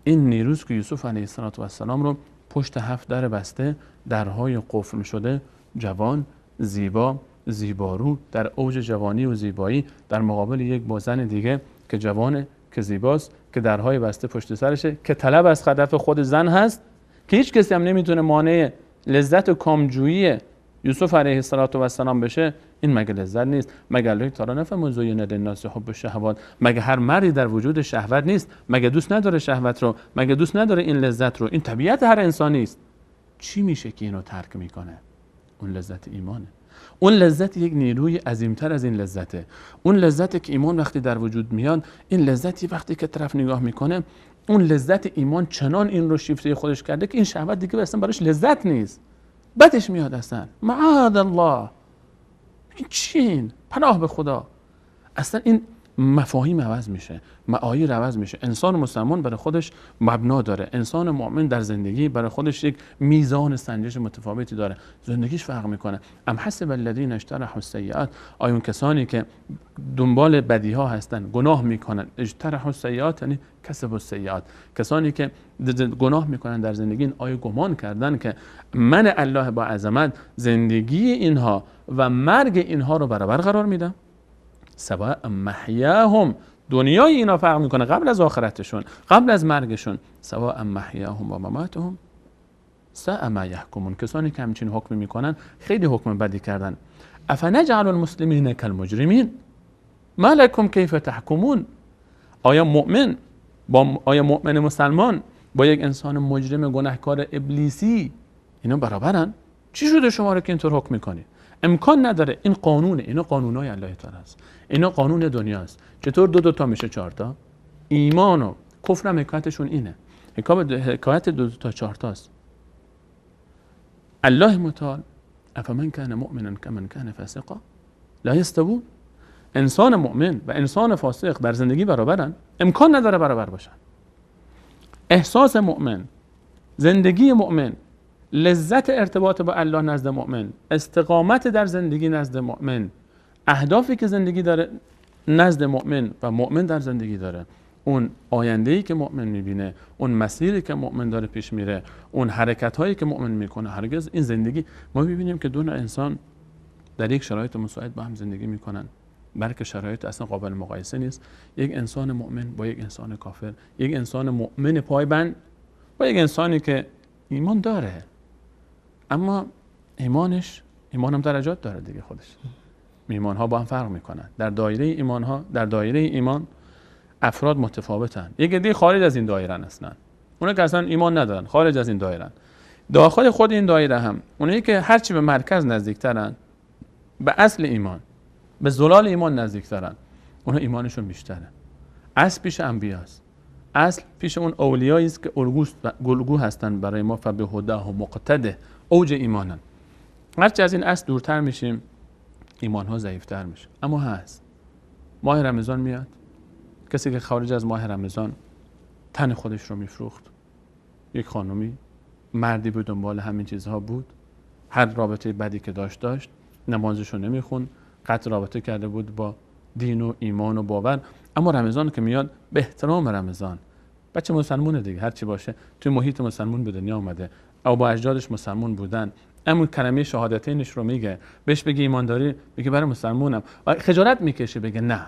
این نیروست که یوسف علیه السلام رو پشت 7 در بسته، درهای قفل شده، جوان، زیبا، زیبارو، در اوج جوانی و زیبایی، در مقابل یک زن دیگه که جوانه، که زیباست، که درهای بسته پشت سرشه، که طلب از هدف خود زن هست، که هیچ کسی هم نمیتونه مانع لذت و کامجویی یوسف علیه السلام بشه. این مگه لذت نیست؟ مگه الله تعالی نفرمود زین للناس حب الشهوات؟ مگه هر مردی در وجود شهوت نیست؟ مگه دوست نداره شهوت رو؟ مگه دوست نداره این لذت رو؟ این طبیعت هر انسانی است. چی میشه که اینو ترک میکنه؟ اون لذت ایمانه. اون لذت یک نیروی عظیمتر از این لذته. اون لذت که ایمان وقتی در وجود میاد، این لذتی وقتی که طرف نگاه میکنه، اون لذت ایمان چنان این رو شیفته خودش کرده که این شهوت دیگه اصلا براش لذت نیست، بدش میاد اصلا. معاذ الله، این چین؟ پناه به خدا. اصلا این مفاهیم عوض میشه، معاییر عوض میشه. انسان مسلمان برای خودش مبنا داره، انسان مؤمن در زندگی برای خودش یک میزان سنجش متفاوتی داره، زندگیش فرق میکنه. ام حسب الذین اجترحوا السیئات، آیا اون کسانی که دنبال بدی ها هستن، گناه میکنن، اجترحوا السیئات یعنی کسبوا السیئات، کسانی که گناه میکنن در زندگی، آیا گمان کردن که من الله با عظمت زندگی اینها و مرگ اینها رو برابر قرار میدم؟ سواء محیاهم، دنیای اینا فرق میکنه قبل از آخرتشون، قبل از مرگشون. سواء محیاهم و مماتهم ساء ما یحکمون، کسانی که همچین حکم میکنن خیلی حکم بدی کردن. افنجعل المسلمین کالمجرمین ما لکم کیف تحکمون؟ آیا مؤمن مسلمان با یک انسان مجرم گناهکار ابلیسی اینا برابرن؟ چی شده شما رو که اینطور حکم میکنی؟ امکان نداره. این قانونه، اینا قانونای الله تعالی است، اینا قانون دنیاست. چطور دو تا میشه 4 تا؟ ایمان و کفر هم حکایتشون اینه. حکایت 2 تا 4 تاست. الله متعال افمن کان مؤمنا کمن کان فاسقا لا یستوون. انسان مؤمن و انسان فاسق در زندگی برابرن؟ امکان نداره برابر باشن. احساس مؤمن، زندگی مؤمن، لذت ارتباط با الله نزد مؤمن، استقامت در زندگی نزد مؤمن، اهدافی که زندگی داره نزد مؤمن و مؤمن در زندگی داره، اون آینده‌ای که مؤمن می‌بینه، اون مسیری که مؤمن داره پیش میره، اون حرکت‌هایی که مؤمن میکنه، هرگز این زندگی ما می‌بینیم که دو نوع انسان در یک شرایط مساعد با هم زندگی میکنن، بلکه شرایط اصلا قابل مقایسه نیست. یک انسان مؤمن با یک انسان کافر، یک انسان مؤمن پایبند با یک انسانی که ایمان داره اما ایمان هم درجات داره دیگه. خودش ایمان ها با هم فرق میکنن. در دایره ایمان افراد متفاوتن. یک عده خارج از این دایره هستن، اونایی که اصلا ایمان ندارن، خارج از این دایره. داخل خود این دایره هم اونایی که هرچی به مرکز نزدیکترن، به اصل ایمان، به زلال ایمان نزدیکترن، اونها ایمانشون بیشتره. اصل پیش انبیاست، اصل پیش اون اولیایی است که الگو هستن برای ما. فبهداه مقتده، اوج ایمانن. هرچی از این اصل دورتر میشیم ایمان ها ضعیفتر میشه. اما هست ماه رمضان میاد، کسی که خارج از ماه رمضان تن خودش رو میفروخت، یک خانومی مردی بود دنبال همین چیزها بود، هر رابطه بدی که داشت، نمازشو نمیخوند، قطع رابطه کرده بود با دین و ایمان و باور. اما رمضان که میاد، به احترام رمضان، بچه مسلمونه دیگه، هر چی باشه توی محیط مسلمون به دنیا اومده او با اجدادش مسلمون بودن، اما کلمه شهادتینش رو میگه، بهش بگی ایمانداری، بگه برای مسلمونم، و خجالت میکشه بگه نه.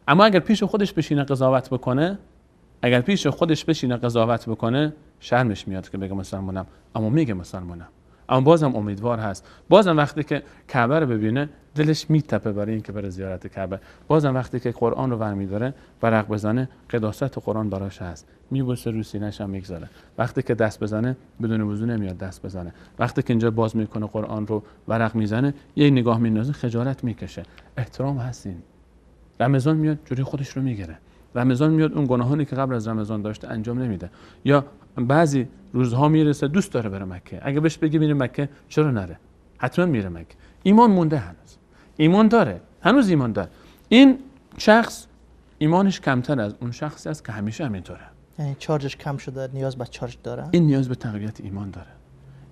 اما اگر پیش خودش بشینه قضاوت بکنه، شرمش میاد که بگه مسلمونم، اما میگه مسلمونم، اما بازم امیدوار هست. بازم وقتی که کعبه رو ببینه دلش میتپه برای اینکه بره زیارت کعبه. بازم وقتی که قرآن رو برمی‌داره ورق بزنه، قداست قرآن براش هست، میبوسه رو سینه‌ش هم میگذاره. وقتی که دست بزنه بدون وضو نمیاد دست بزنه. وقتی که اینجا باز میکنه قرآن رو ورق میزنه، یه نگاه میندازه، خجالت میکشه. احترام هستین. رمضان میاد جوری خودش رو میگیره. رمضان میاد اون گناهانی که قبل از رمضان داشته انجام نمیده. یا بعضی روزها میرسه دوست داره بره مکه، اگه بهش بگی میره مکه چرا نره؟ حتما میره مکه. ایمان مونده، هنوز ایمان داره، هنوز ایمان داره. این شخص ایمانش کمتر از اون شخصی است که همیشه همینطوره. یعنی چارجش کم شده، نیاز به چارج داره. این نیاز به تقویت ایمان داره.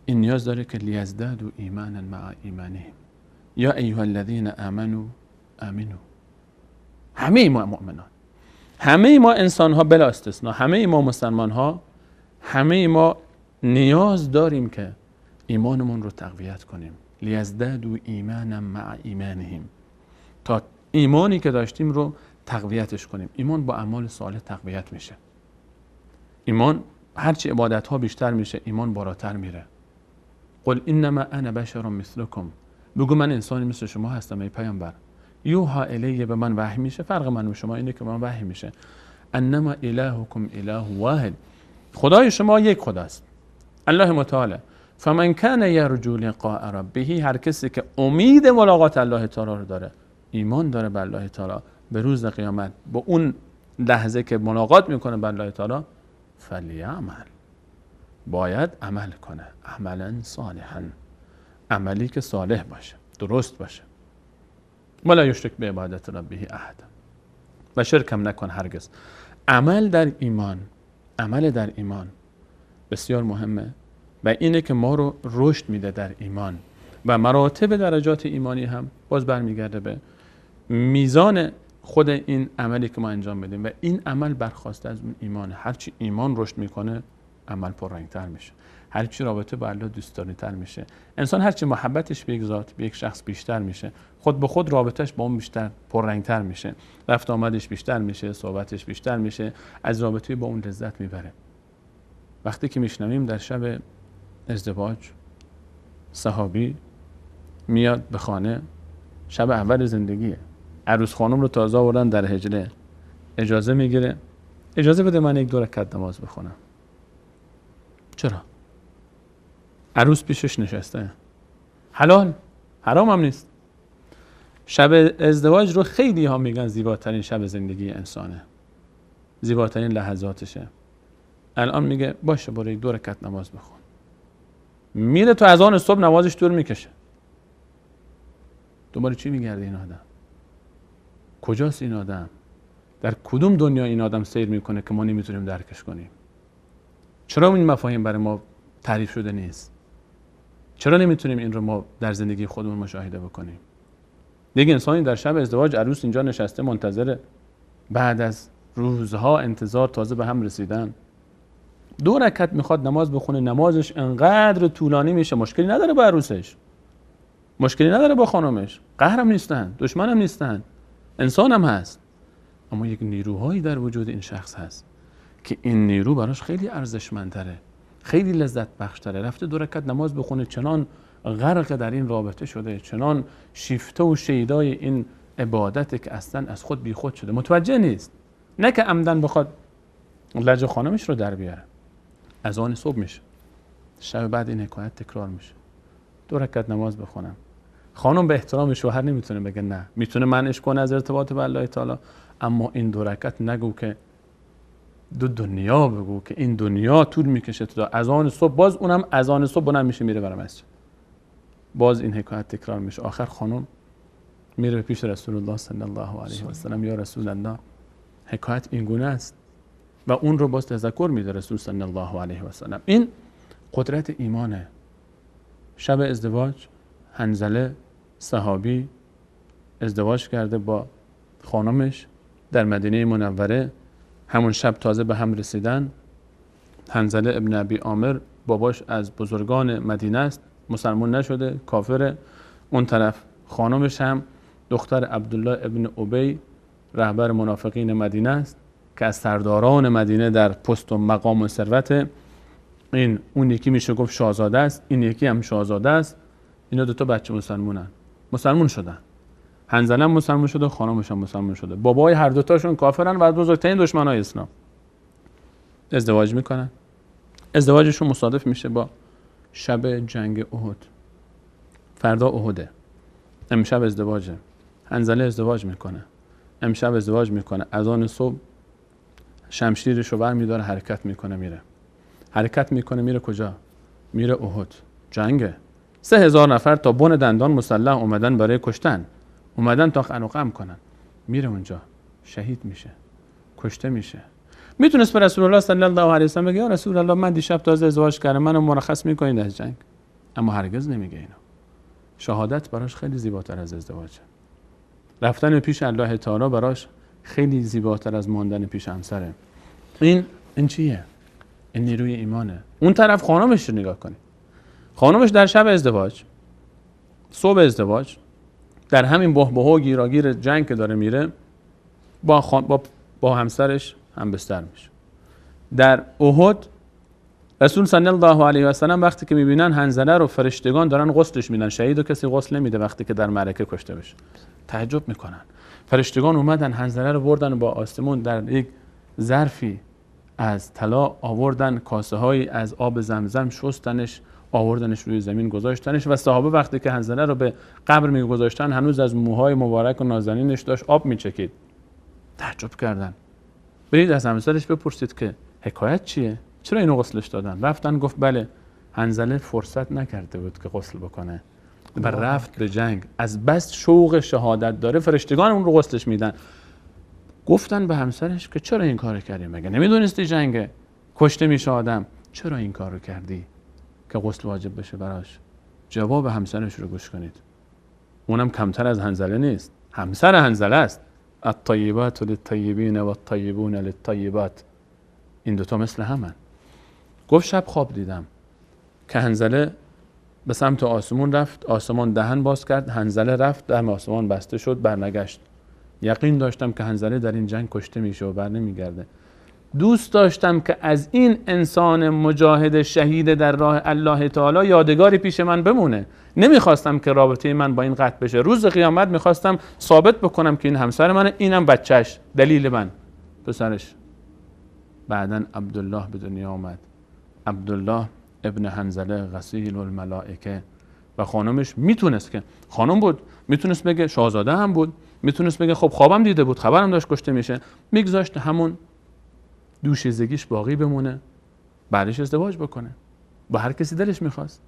این نیاز داره که لیزدادوا ایمانا مع ایمانهم یا ایها الذین آمنوا آمنوا. همه ما مؤمنان، همه ما انسان ها بلا استثنا، همه ما مسلمان ها، همه ما نیاز داریم که ایمانمون رو تقویت کنیم. لیزدادوا ایمانا مع ایمانهم، تا ایمانی که داشتیم رو تقویتش کنیم. ایمان با اعمال صالح تقویت میشه. ایمان هرچی عبادت ها بیشتر میشه ایمان بالاتر میره. قل انما انا بشر مثلکم، بگو من انسانی مثل شما هستم ای پیامبر. یوحی الیه، به من وحی میشه. فرق من و شما اینه که به من وحی میشه. انما الهکم اله واحد، خدای شما یک خداست، الله متعال. فمن کان یرجو لقاء ربه، هر کسی که امید ملاقات الله تعالی رو داره، ایمان داره به الله تعالی، به روز قیامت، با اون لحظه که ملاقات میکنه با الله تعالی، فلیعمل، باید عمل کنه، عملا صالحا، عملی که صالح باشه، درست باشه. ولا یشرک بعبادت ربه احد، و شرک هم نکن هرگز. عمل در ایمان بسیار مهمه و اینه که ما رو رشد میده در ایمان و مراتب درجات ایمانی هم باز برمیگرده به میزان خود این عملی که ما انجام بدیم و این عمل برخواسته از اون ایمان. هرچی ایمان رشد میکنه عمل پررنگتر میشه، هرچی رابطه با الله دوستداری‌تر میشه. انسان هرچی محبتش به یک ذات، به یک شخص بیشتر میشه، خود به خود رابطهش با اون بیشتر پررنگتر میشه، رفت آمدش بیشتر میشه، صحبتش بیشتر میشه، از رابطه با اون لذت میبره. وقتی که میشنویم در شب ازدواج صحابی میاد به خانه، شب اول زندگیه، عروس خانم رو تازه آوردن در حجله، اجازه میگیره، اجازه بده من یک 2 رکعت نماز بخونم. چرا؟ عروس پیشش نشسته، حلال، حرام هم نیست. شب ازدواج رو خیلی ها میگن زیباترین شب زندگی انسانه، زیباترین لحظاتشه. الان میگه باشه برو یک 2 رکعت نماز بخون، میره تو اذان صبح نمازش دور میکشه. دوباره چی میگرده این آدم؟ کجاست این آدم؟ در کدوم دنیا این آدم سیر میکنه که ما نمیتونیم درکش کنیم؟ چرا این مفاهیم برای ما تعریف شده نیست؟ چرا نمیتونیم این رو ما در زندگی خودمون مشاهده بکنیم؟ دیگه انسانی در شب ازدواج عروس اینجا نشسته منتظره، بعد از روزها انتظار تازه به هم رسیدن، 2 رکعت میخواد نماز بخونه، نمازش انقدر طولانی میشه، مشکلی نداره با عروسش، مشکلی نداره با خانمش، قهرم نیستن، دشمنم نیستن، انسانم هست، اما یک نیروهایی در وجود این شخص هست که این نیرو براش خیلی ارزشمندتره، خیلی لذت بخشتره. رفته 2 رکعت نماز بخونه، چنان غرق در این رابطه شده، چنان شیفته و شیدای این عبادته که اصلا از خود بی خود شده، متوجه نیست. نه که عمدن بخواد لج خانمش رو در بیاره. اذان صبح میشه، شب بعد این حکایت تکرار میشه، 2 رکعت نماز بخونم. خانم به احترام شوهر نمیتونه بگه نه، میتونه منعش کنه از ارتباط با الله تعالی، اما این 2 رکعت نگو که دو دنیا بگو که این دنیا طول میکشه تا اذان صبح، باز اونم اذان صبح بلند میشه میره برای مسجد، باز این حکایت تکرار میشه. آخر خانم میره به پیش رسول الله صلی الله علیه و سلم، یا رسول الله حکایت این گونه است، و اون رو باز تذکر میده رسول صلی الله علیه و سلم. این قدرت ایمانه. شب ازدواج حنظله صحابی ازدواج کرده با خانمش در مدینه منوره، همون شب تازه به هم رسیدن. حنظله ابن ابی عامر باباش از بزرگان مدینه است، مسلمان نشده، کافره. اون طرف خانمش هم دختر عبدالله ابن ابی رهبر منافقین مدینه است که از سرداران مدینه در پست و مقام و ثروت. این اون یکی میشه گفت شاهزاده است، این یکی هم شاهزاده است. اینا 2 تا بچه مسلمون شدن. حنظله هم مسلمان شده، خانمش هم مسلمان شده. بابای هر 2 تاشون کافرن و از بزرگترین دشمنای اسلام. ازدواج میکنن. ازدواجشون مصادف میشه با شب جنگ احد. فردا احده، امشب ازدواجه. حنظله ازدواج میکنه، امشب ازدواج میکنه. اذان صبح شمشیرش رو برمیداره، حرکت میکنه، میره کجا؟ میره احد، جنگه. 3000 نفر تا بن دندان مسلح اومدن برای کشتن، اومدن تا خنوقم کنن. میره اونجا، شهید میشه، کشته میشه. میتونست به رسول الله صلی الله علیه و سلم بگه یا رسول الله من دیشب تازه ازدواج کردم، منو مرخص میکنید از جنگ. اما هرگز نمیگه اینو. شهادت براش خیلی زیباتر از ازدواجه. رفتن پیش الله تعالی براش خیلی زیباتر از ماندن پیش همسره. این چیه؟ این نیروی ایمانه. اون طرف خانمش رو نگاه کنید. خانمش در شب ازدواج، صبح ازدواج، در همین بحبوح و گیراگیر جنگ که داره میره با همسرش هم بستر میشه. در احد رسول صلی الله علیه و سلم وقتی که میبینن حنظله رو فرشتگان دارن غسلش میدن، شهید و کسی غسل نمیده وقتی که در معرکه کشته بشه، تعجب میکنن. فرشتگان اومدن حنظله رو بردن با آسمون در یک ظرفی از طلا آوردن، کاسه هایی از آب زمزم شستنش، آوردنش روی زمین گذاشتنش و صحابه وقتی که حنظله رو به قبر میگذاشتن هنوز از موهای مبارک و نازنینش داشت آب میچکید. تعجب کردن. برید از همسرش بپرسید که حکایت چیه؟ چرا اینو غسلش دادن؟ رفتن گفت بله حنظله فرصت نکرده بود که غسل بکنه و رفت به جنگ. از بس شوق شهادت داره فرشتگان اون رو غسلش میدن. گفتن به همسرش که چرا این کارو کردی؟ مگه نمیدونستی جنگه؟ کشته میشه آدم. چرا این کارو کردی که غسل واجب بشه براش؟ جواب همسرش رو گوش کنید. اونم کمتر از حنظله نیست، همسر حنظله است. الطیبات للطیبین و الطیبون للطیبات. این دوتا مثل همن. گفت شب خواب دیدم که حنظله به سمت آسمون رفت، آسمان دهن باز کرد، حنظله رفت، دم آسمان بسته شد، برنگشت. یقین داشتم که حنظله در این جنگ کشته میشه و بر نمیگرده. دوست داشتم که از این انسان مجاهد شهید در راه الله تعالی یادگاری پیش من بمونه. نمیخواستم که رابطه من با این قطع بشه. روز قیامت میخواستم ثابت بکنم که این همسر منه، اینم بچهش، دلیل من، پسرش. بعدن عبدالله به دنیا آمد. عبدالله ابن حنظله غسیل الملائکه. و خانمش میتونست که خانم بود، میتونست بگه شاهزاده هم بود، میتونست بگه خب خوابم دیده بود، خبرم داشت کشته میشه، میگذاشت همون دوشیزگیش باقی بمونه، بعدش ازدواج بکنه. با هر کسی دلش میخواست.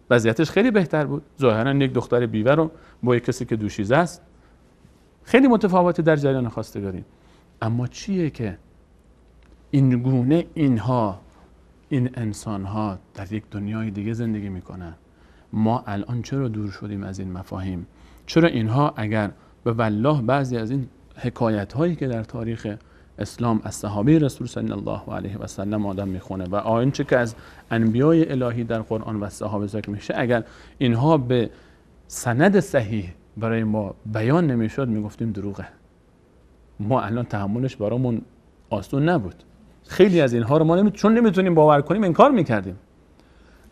وضعیتش خیلی بهتر بود. ظاهرا یک دختر بیوه رو با یک کسی که دوشیزه است، خیلی متفاوته در جریان خواستگاری. اما چیه که این گونه این انسان‌ها در یک دنیای دیگه زندگی میکنن؟ ما الان چرا دور شدیم از این مفاهیم؟ چرا اینها اگر به والله بعضی از این حکایت هایی که در تاریخ اسلام از صحابه رسول صلی الله علیه و سلم آدم میخونه و آنچه که از انبیای الهی در قرآن و صحابه ذکر میشه، اگر اینها به سند صحیح برای ما بیان نمیشد میگفتیم دروغه. ما الان تحملش برامون آسون نبود. خیلی از اینها رو ما چون نمیتونیم باور کنیم انکار میکردیم.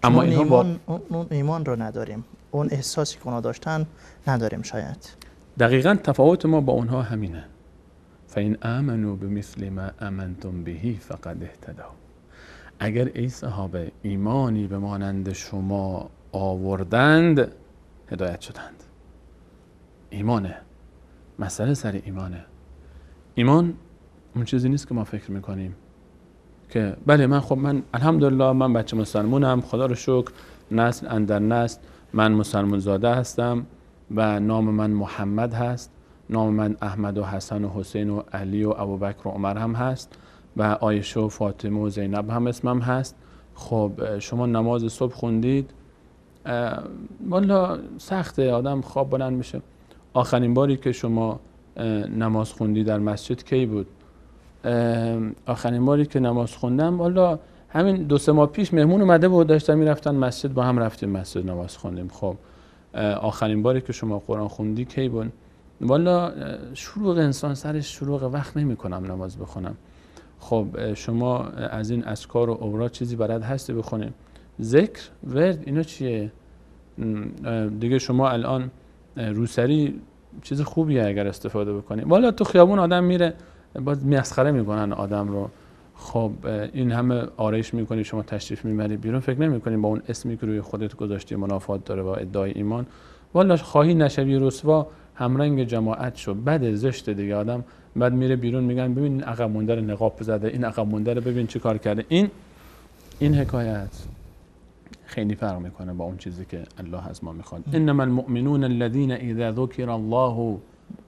اما اینها اون ایمان رو نداریم، اون احساسی که اونا داشتن نداریم. شاید دقیقاً تفاوت ما با اونها همینه. فَإِنْ آمَنُوا بِمِثْلِ مَا آمَنْتُمْ بِهِ فَقَدْ اهْتَدَوْا. اگر ای صحابه ایمانی به مانند شما آوردند هدایت شدند. ایمانه، مسئله سر ایمانه. ایمان اون چیزی نیست که ما فکر میکنیم که بله من الحمدلله من بچه مسلمونم، خدا رو شکر، نسل اندر نسل من مسلمان زاده هستم و نام من محمد هست، نام من احمد و حسن و حسین و علی و ابوبکر و عمر هم هست و عایشه و فاطمه و زینب هم اسمم هست. خب شما نماز صبح خوندید؟ والا سخته، آدم خواب بلند میشه. آخرین باری که شما نماز خوندی در مسجد کی بود؟ آخرین باری که نماز خوندم والا همین 2-3 ماه پیش مهمون اومده بود، داشتن میرفتن مسجد، با هم رفتیم مسجد نماز خوندیم. خب آخرین باری که شما قرآن خوندی کی بود؟ والا شروع انسان سرش شروع وقت نمی کنم نماز بخونم. خب شما از این اذکار و اوراد چیزی بلد هستی بخونیم؟ ذکر، ورد، اینا چیه؟ دیگه شما الان روسری چیز خوبیه اگر استفاده بکنیم. والا تو خیابون آدم میره باز مسخره میکنن آدم رو. خب این همه آرایش میکنی، شما تشریف میبری بیرون، فکر نمیکنی با اون اسمی که روی خودت گذاشتی منافات داره با ادعای ایمان. والا خواهی نشوی رسوا، همرنگ جماعت شو، بده، زشت دیگه. آدم بعد میره بیرون میگن ببین این عقب مونده رو نقاب زده، این عقب مونده رو ببین چی کار کرده. این حکایت خیلی فرق میکنه با اون چیزی که الله از ما میخواد. انما المؤمنون الذين اذا ذكر الله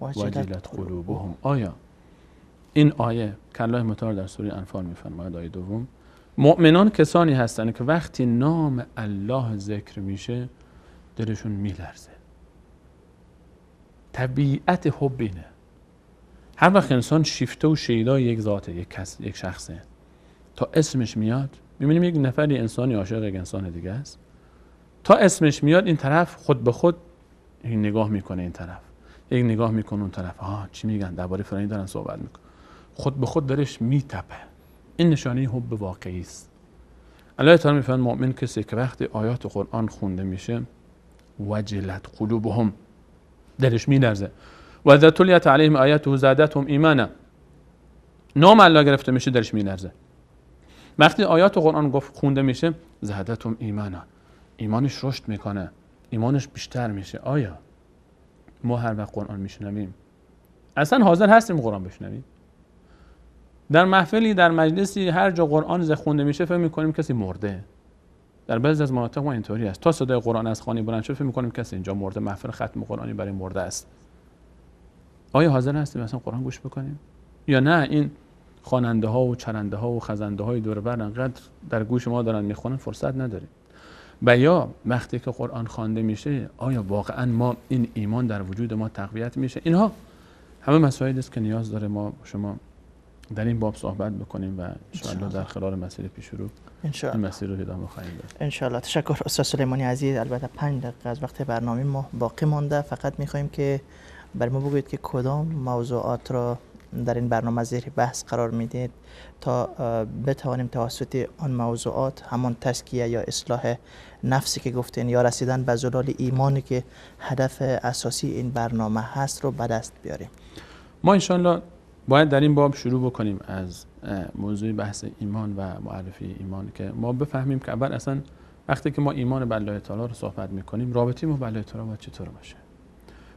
وجلت قلوبهم. آیا این آیه که الله متعال در سوره انفال میفرماید آیه دوم، مؤمنان کسانی هستند که وقتی نام الله ذکر میشه دلشون میلرزه. طبیعت حب اینه. هر وقت انسان شیفته و شیدا یک ذاته، یک شخصه، تا اسمش میاد میبینیم یک نفری انسانی عاشق یک انسان دیگه است. تا اسمش میاد این طرف خود به خود این نگاه میکنه، این طرف یک نگاه میکنه، اون طرف چی میگن درباره فلانی دارن صحبت میکنه، خود به خود درش میتپه. این نشانه حب واقعی است. الله تعالی میفرماید مؤمن کسی که وقتی آیات قرآن خونده میشه وجلت قلوبهم، دلش میلرزه. و اذا تلیت علیهم آیاته زادتهم ایمانا، نام الله گرفته میشه دلش میلرزه. وقتی آیات قرآن خونده میشه زادتهم ایمانا، ایمانش رشد میکنه، ایمانش بیشتر میشه. آیا ما هر وقت قرآن میشنویم اصلا حاضر هستیم قرآن بشنویم؟ در محفلی، در مجلسی، هر جا قرآن خونده میشه فکر میکنیم کسی مرده. در بعضی از مناطق ما اینطوری است، تا صدای قرآن از خوانی بلند شد فکر میکنیم کسی اینجا مرده، محفل ختم قرآنی برای مرده است. آیا حاضر هستیم اصلا قرآن گوش بکنیم یا نه؟ این خواننده ها و چرنده ها و خزنده های دور بر انقدر در گوش ما دارن میخونن فرصت نداریم. و یا وقتی که قرآن خوانده میشه آیا واقعا ما این ایمان در وجود ما تقویت میشه؟ اینها همه مسائلی است که نیاز داره ما شما در این باب صحبت بکنیم و ان شاء الله در خلال مسیر پیش رو این مسیر رو ادامه خواهیم داد. ان شاء الله. تشکر استاد سلیمانی عزیز. البته 5 دقیقه از وقت برنامه ما باقی مانده، فقط میخوایم که بر ما بگویید که کدام موضوعات را در این برنامه زیر بحث قرار میدید تا بتوانیم توسط آن موضوعات همان تزکیه یا اصلاح نفسی که گفتین یا رسیدن به زلال ایمانی که هدف اساسی این برنامه هست رو به دست بیاریم. ما ان شاء الله باید در این باب شروع بکنیم از موضوع بحث ایمان و معرفی ایمان که ما بفهمیم که اول اصلا وقتی که ما ایمان به الله تعالی رو صحبت میکنیم رابطه ما با الله تعالی باید چطور باشه.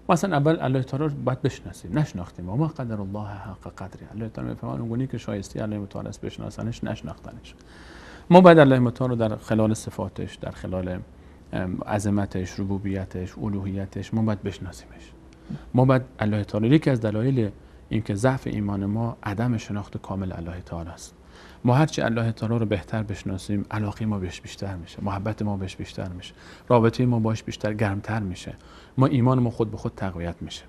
ما اصلا اول الله تعالی رو باید بشناسیم، نشناختیم. و ما قدر الله حق قدره. الله تعالی میفرماید اونگونی که شایسته الله تعالی است بشناسنش نشناختنش. ما باید الله تعالی رو در خلال صفاتش، در خلال عظمتش، ربوبیتش، الوهیتش ما باید بشناسیمش. ما باید الله تعالی، یکی از دلایل اینکه ضعف ایمان ما عدم شناخت کامل الله تعالی است. ما هرچی الله تعالی رو بهتر بشناسیم علاقه ما بهش بیشتر میشه، محبت ما بهش بیشتر میشه، رابطه ما باش بیشتر گرمتر میشه، ما ایمان ما خود به خود تقویت میشه.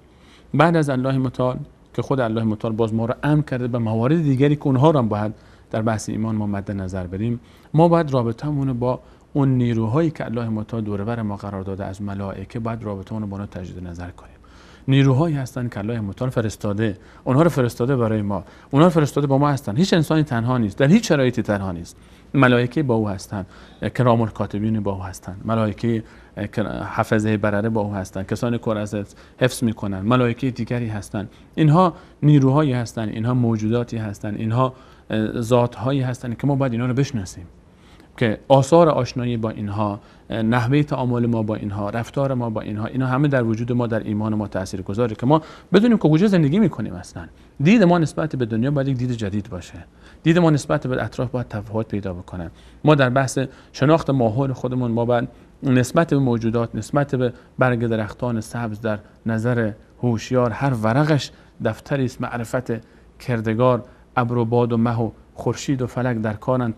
بعد از الله متعال که خود الله متعال باز ما رو امر کرده به موارد دیگری که اونها رو هم باید در بحث ایمان ما مد نظر بریم، ما باید رابطه‌مون با اون نیروهایی که الله متعال دور و بر ما قرار داده از ملائکه باید رابطه‌مون رو با اونها تجدید نظر کنیم. نیروهایی هستن که الله متعال فرستاده، اونها رو فرستاده برای ما، اونها رو فرستاده با ما هستن. هیچ انسانی تنها نیست، در هیچ شرایطی تنها نیست. ملائکه با او هستن، کرام الکاتبین با او هستن، ملائکه حفظه برره با او هستن، کسانی که از حفظ میکنن، ملائکه دیگری هستن. اینها نیروهایی هستن، اینها موجوداتی هستن، اینها ذات‌هایی هستن که ما باید اینا رو بشناسیم که آثار آشنایی با اینها، نحوه تعامل ما با اینها، رفتار ما با اینها، اینا همه در وجود ما، در ایمان ما تاثیرگذاره که ما بدونیم که کجا زندگی میکنیم. اصلا دید ما نسبت به دنیا باید یک دید جدید باشه، دید ما نسبت به اطراف باید تفاوت پیدا بکنه. ما در بحث شناخت ماحول خودمون ما باید نسبت به موجودات، نسبت به برگ درختان سبز در نظر هوشیار هر ورقش دفتری است معرفت کردگار، ابر و باد و مه و خورشید و فلک در کارن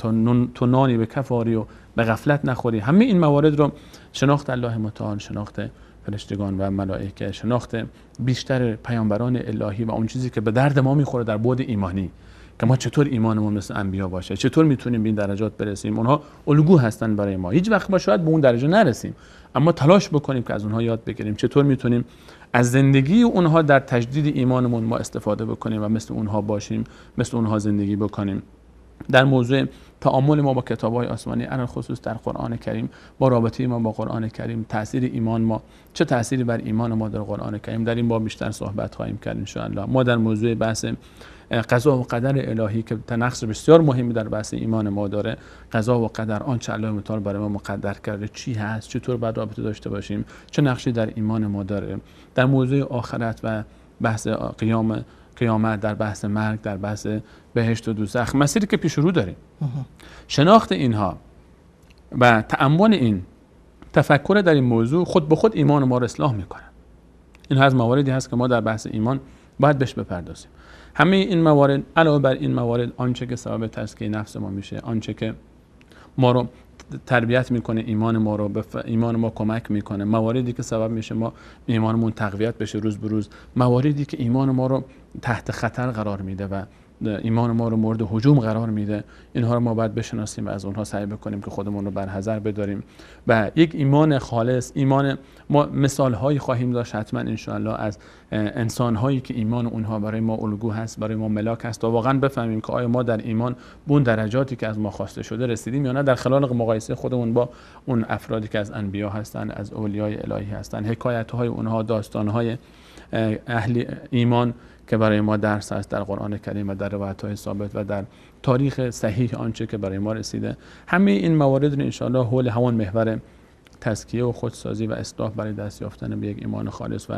تو نانی به کف آری و به غفلت نخوری. همه این موارد رو شناخت الله متعال، شناخت فرشتگان و ملائکه، شناخت بیشتر پیامبران الهی و اون چیزی که به درد ما میخوره در بعد ایمانی که ما چطور ایمانمون مثل انبیا باشه، چطور میتونیم به این درجات برسیم. اونها الگو هستن برای ما. هیچ وقت ما شاید به اون درجه نرسیم اما تلاش بکنیم که از اونها یاد بگیریم، چطور میتونیم از زندگی اونها در تجدید ایمانمون ما استفاده بکنیم و مثل اونها باشیم، مثل اونها زندگی بکنیم. در موضوع تعامل ما با کتاب‌های آسمانی علل خصوص در قرآن کریم، با رابطه ما با قرآن کریم، تأثیر ایمان ما، چه تأثیری بر ایمان ما در قرآن کریم، در این باب بیشتر صحبت خواهیم کرد ان شاء الله. ما در موضوع بحث قضا و قدر الهی که نقش بسیار مهمی در بحث ایمان ما داره، قضا و قدر، آنچه الله متعال برای ما مقدر کرده چی هست، چطور باید رابطه داشته باشیم، چه نقشی در ایمان ما داره. در موضوع آخرت و بحث قیامت، در بحث مرگ، در بحث بهشت و دوزخ، مسیری که پیش رو داریم. شناخت اینها و تأمل این، تفکر در این موضوع خود به خود ایمان ما رو اصلاح میکنه. این از مواردی هست که ما در بحث ایمان باید بهش بپردازیم. همه این موارد علاوه بر این موارد، آنچه که سبب تزکیه نفس ما میشه، آنچه که ما رو تربیت میکنه، ایمان ما رو به ایمان ما کمک میکنه، مواردی که سبب میشه ما ایمانمون تقویت بشه روز به روز، مواردی که ایمان ما رو تحت خطر قرار میده و ایمان ما رو مورد هجوم قرار میده، اینها رو ما باید بشناسیم و از اونها سعی بکنیم که خودمون رو برحذر بداریم. و یک ایمان خالص، ایمان ما مثال هایی خواهیم داشت حتما ان شاء الله از انسان هایی که ایمان اونها برای ما الگو هست، برای ما ملاک هست، و واقعا بفهمیم که آیا ما در ایمان به اون درجاتی که از ما خواسته شده رسیدیم یا نه، در خلال مقایسه خودمون با اون افرادی که از انبیا هستن، از اولیای الهی هستن، حکایت های اونها، داستان های اهل ایمان که برای ما درس است در قرآن کریم و در روایت‌های ثابت و در تاریخ صحیح آنچه که برای ما رسیده. همه این موارد رو انشاءالله حول همون محور تزکیه و خودسازی و اصلاح برای دست یافتن به یک ایمان خالص و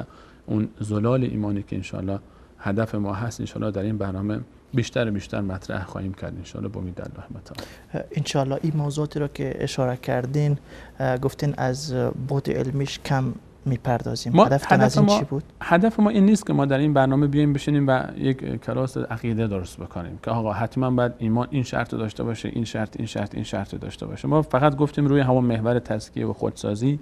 اون زلال ایمانی که انشاءالله هدف ما هست، انشاءالله در این برنامه بیشتر و بیشتر مطرح خواهیم کرد انشاءالله با امید الله تعالی. انشاءالله این موضوعاتی رو که اشاره کردین، گفتین از بعد علمیش کم میپردازیم. هدفتون از این چی بود؟ هدف ما این نیست که ما در این برنامه بیایم بشینیم و یک کلاس عقیده درست بکنیم که آقا حتما باید ایمان این شرط داشته باشه، این شرط داشته باشه. ما فقط گفتیم روی همون محور تزکیه و خودسازی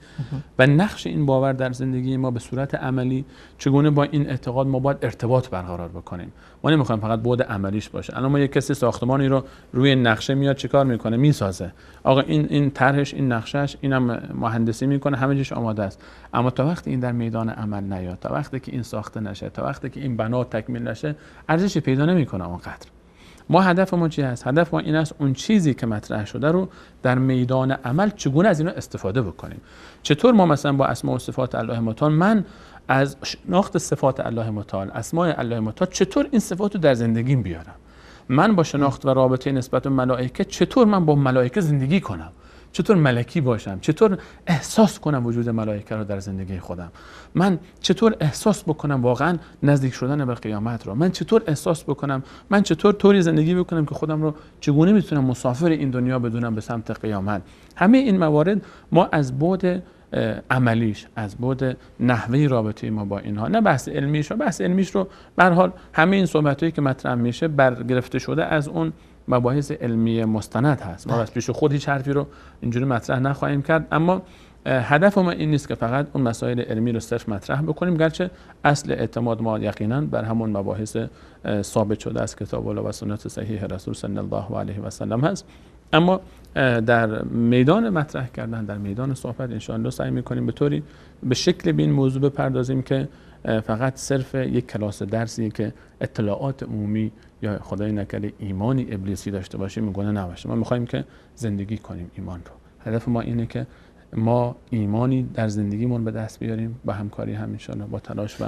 و نقش این باور در زندگی ما به صورت عملی چگونه با این اعتقاد ما باید ارتباط برقرار بکنیم. ما نمیخوایم فقط بعد عملیش باشه. الان ما یک کسی ساختمانی رو روی نقشه میاد چیکار میکنه؟ میسازه. آقا این طرحش، این نقشهش، اینم مهندسی میکنه، همه چیز آماده است. اما تا وقتی این در میدان عمل نیاد، تا وقتی که این ساخته نشه، تا وقتی که این بنا تکمیل نشه، ارزشی پیدا نمیکنه اونقدر. ما هدف ما چی هست؟ هدف ما این است اون چیزی که مطرح شده رو در میدان عمل چگونه از اینا استفاده بکنیم. چطور ما مثلا با اسماء و صفات الله متعال، من از شناخت صفات الله متعال، اسماء الله متعال، چطور این صفات رو در زندگیم بیارم؟ من با شناخت و رابطه نسبت به ملائکه، چطور من با ملائکه زندگی کنم؟ چطور ملکی باشم؟ چطور احساس کنم وجود ملائکه رو در زندگی خودم؟ من چطور احساس بکنم واقعا نزدیک شدن به قیامت رو؟ من چطور احساس بکنم؟ من چطور طوری زندگی بکنم که خودم رو چگونه میتونم مسافر این دنیا بدونم به سمت قیامت؟ همه این موارد ما از بعد عملیش، از بعد نحوه رابطه ما با اینها، نه بحث علمیش، و بحث علمیش رو به هر حال همه این صحبتایی که مطرح میشه برگرفته شده از اون مباحث علمی مستند هست. ما از پیش خود هیچ حرفی رو اینجوری مطرح نخواهیم کرد، اما هدف ما این نیست که فقط اون مسائل علمی رو صرف مطرح بکنیم، گرچه اصل اعتماد ما یقینا بر همون مباحث ثابت شده از کتاب الله و سنت صحیح رسول صلی الله علیه و سلم هست. اما در میدان مطرح کردن، در میدان صحبت انشاءالله سعی میکنیم به طوری به شکل به این موضوع بپردازیم که فقط صرف یک کلاس درسی که اطلاعات عمومی یا خدای نکرده ایمانی ابلیسی داشته باشیم میگونه نباشه. ما میخوایم که زندگی کنیم ایمان رو. هدف ما اینه که ما ایمانی در زندگیمون به دست بیاریم، با همکاری هم انشاءالله، با تلاش و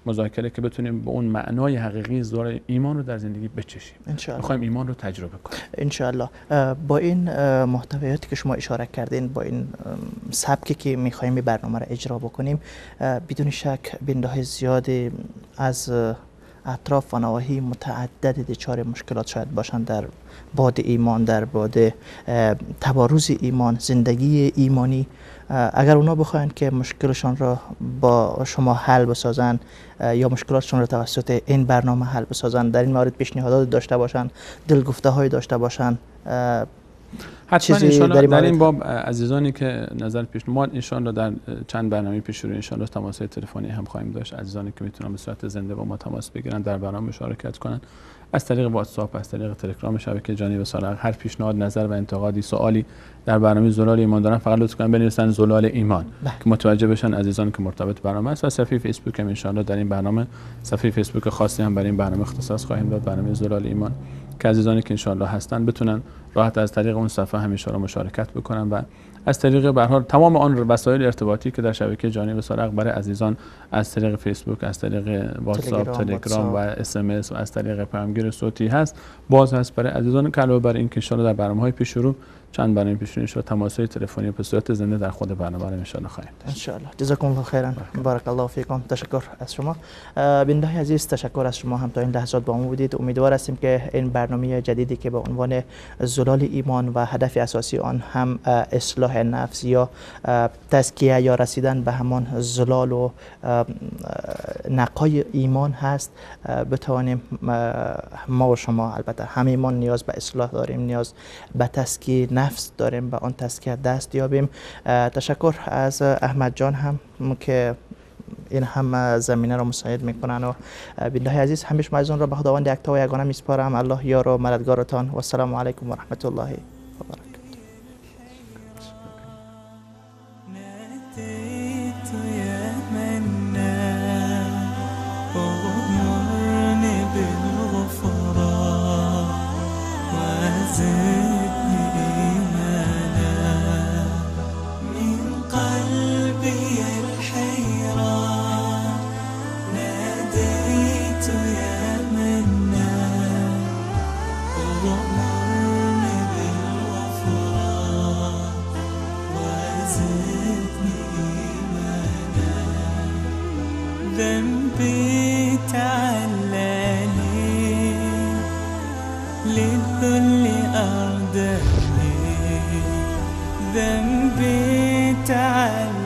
مذاکره، که بتونیم به اون معنای حقیقی ظاهر ایمان رو در زندگی بچشیم. میخوایم ایمان رو تجربه کنیم انشاءالله. با این محتویاتی که شما اشاره کردین، با این سبکی که میخوایم این برنامه رو اجرا بکنیم، بدون شک بین‌های زیادی از اطراف و نواحی متعدد دچار مشکلات شاید باشند در باد ایمان، در باد تبارز ایمان، زندگی ایمانی. اگر اونا بخواین که مشکلشان را با شما حل بسازن یا مشکلاتشون را توسط این برنامه حل بسازن، در این مورد پیشنهادات داشته باشن، دلگفته های داشته باشن، حتما انشاءالله در این باب عزیزانی که نظر پیش ما انشاءالله در چند برنامه پیش رو انشاءالله تماس تلفنی هم خواهیم داشت. عزیزانی که میتونن به صورت زنده با ما تماس بگیرن، در برنامه مشارکت کنن، از طریق واتساپ، از طریق تلگرام شبکه جانب سالق، هر پیشنهاد، نظر و انتقادی، سوالی در برنامه زلال ایمان دارن، فقط لطف کنن بنویسن زلال ایمان که متوجه بشن عزیزان که مرتبط برنامه است. و صفحه فیسبوک هم انشاءالله در این برنامه صفحه فیسبوک خاصی هم برای این برنامه اختصاص خواهیم داد، برنامه زلال ایمان، که عزیزانی که انشاءالله هستن بتونن راحت از طریق اون صفحه هم انشاءالله مشارکت بکنن و از طریق به هر حال تمام آن وسایل ارتباطی که در شبکه جانب سالق برای عزیزان از طریق فیسبوک، از طریق واتساپ، تلگرام و اس ام اس و از طریق پیامگیر صوتی هست، باز هست برای عزیزان که علاوه بر این که ان شاء الله در برنامه‌های پیش رو چند برنامه پیشونی شد تماس‌های تلفنی به صورت زنده در خود برنامه رو ان شاء الله خواهیم داشت. ان شاء الله. جزاکم الله خیرا. بارک الله فیکم. تشکر از شما. بیننده عزیز، تشکر از شما هم تا این لحظات با ما بودید. امیدوار هستیم که این برنامه جدیدی که به عنوان زلال ایمان و هدف اساسی آن هم اصلاح نفس یا تزکیه یا رسیدن به همان زلال و نقای ایمان هست، بتوانیم ما و شما، البته همه نیاز به اصلاح داریم، نیاز به تزکیه نفس داریم، به آن تزکیه دست یابیم. تشکر از احمد جان هم که این هم زمینه را مساعد میکنن و بیننده عزیز همیشه ما از اون را به خداوند یکتا و یگانه میسپارم. الله یار و مددگارتان و السلام علیکم و رحمت الله و برکاته. ناديت يا منان وغمرني بالغفران وزدني إيمانا من قلبي الحيران. ناديت يا منان وغمرني بالغفران وزدني إيمانا. ذنبي تعلاني للذل أرداني. ذنبي تعلاني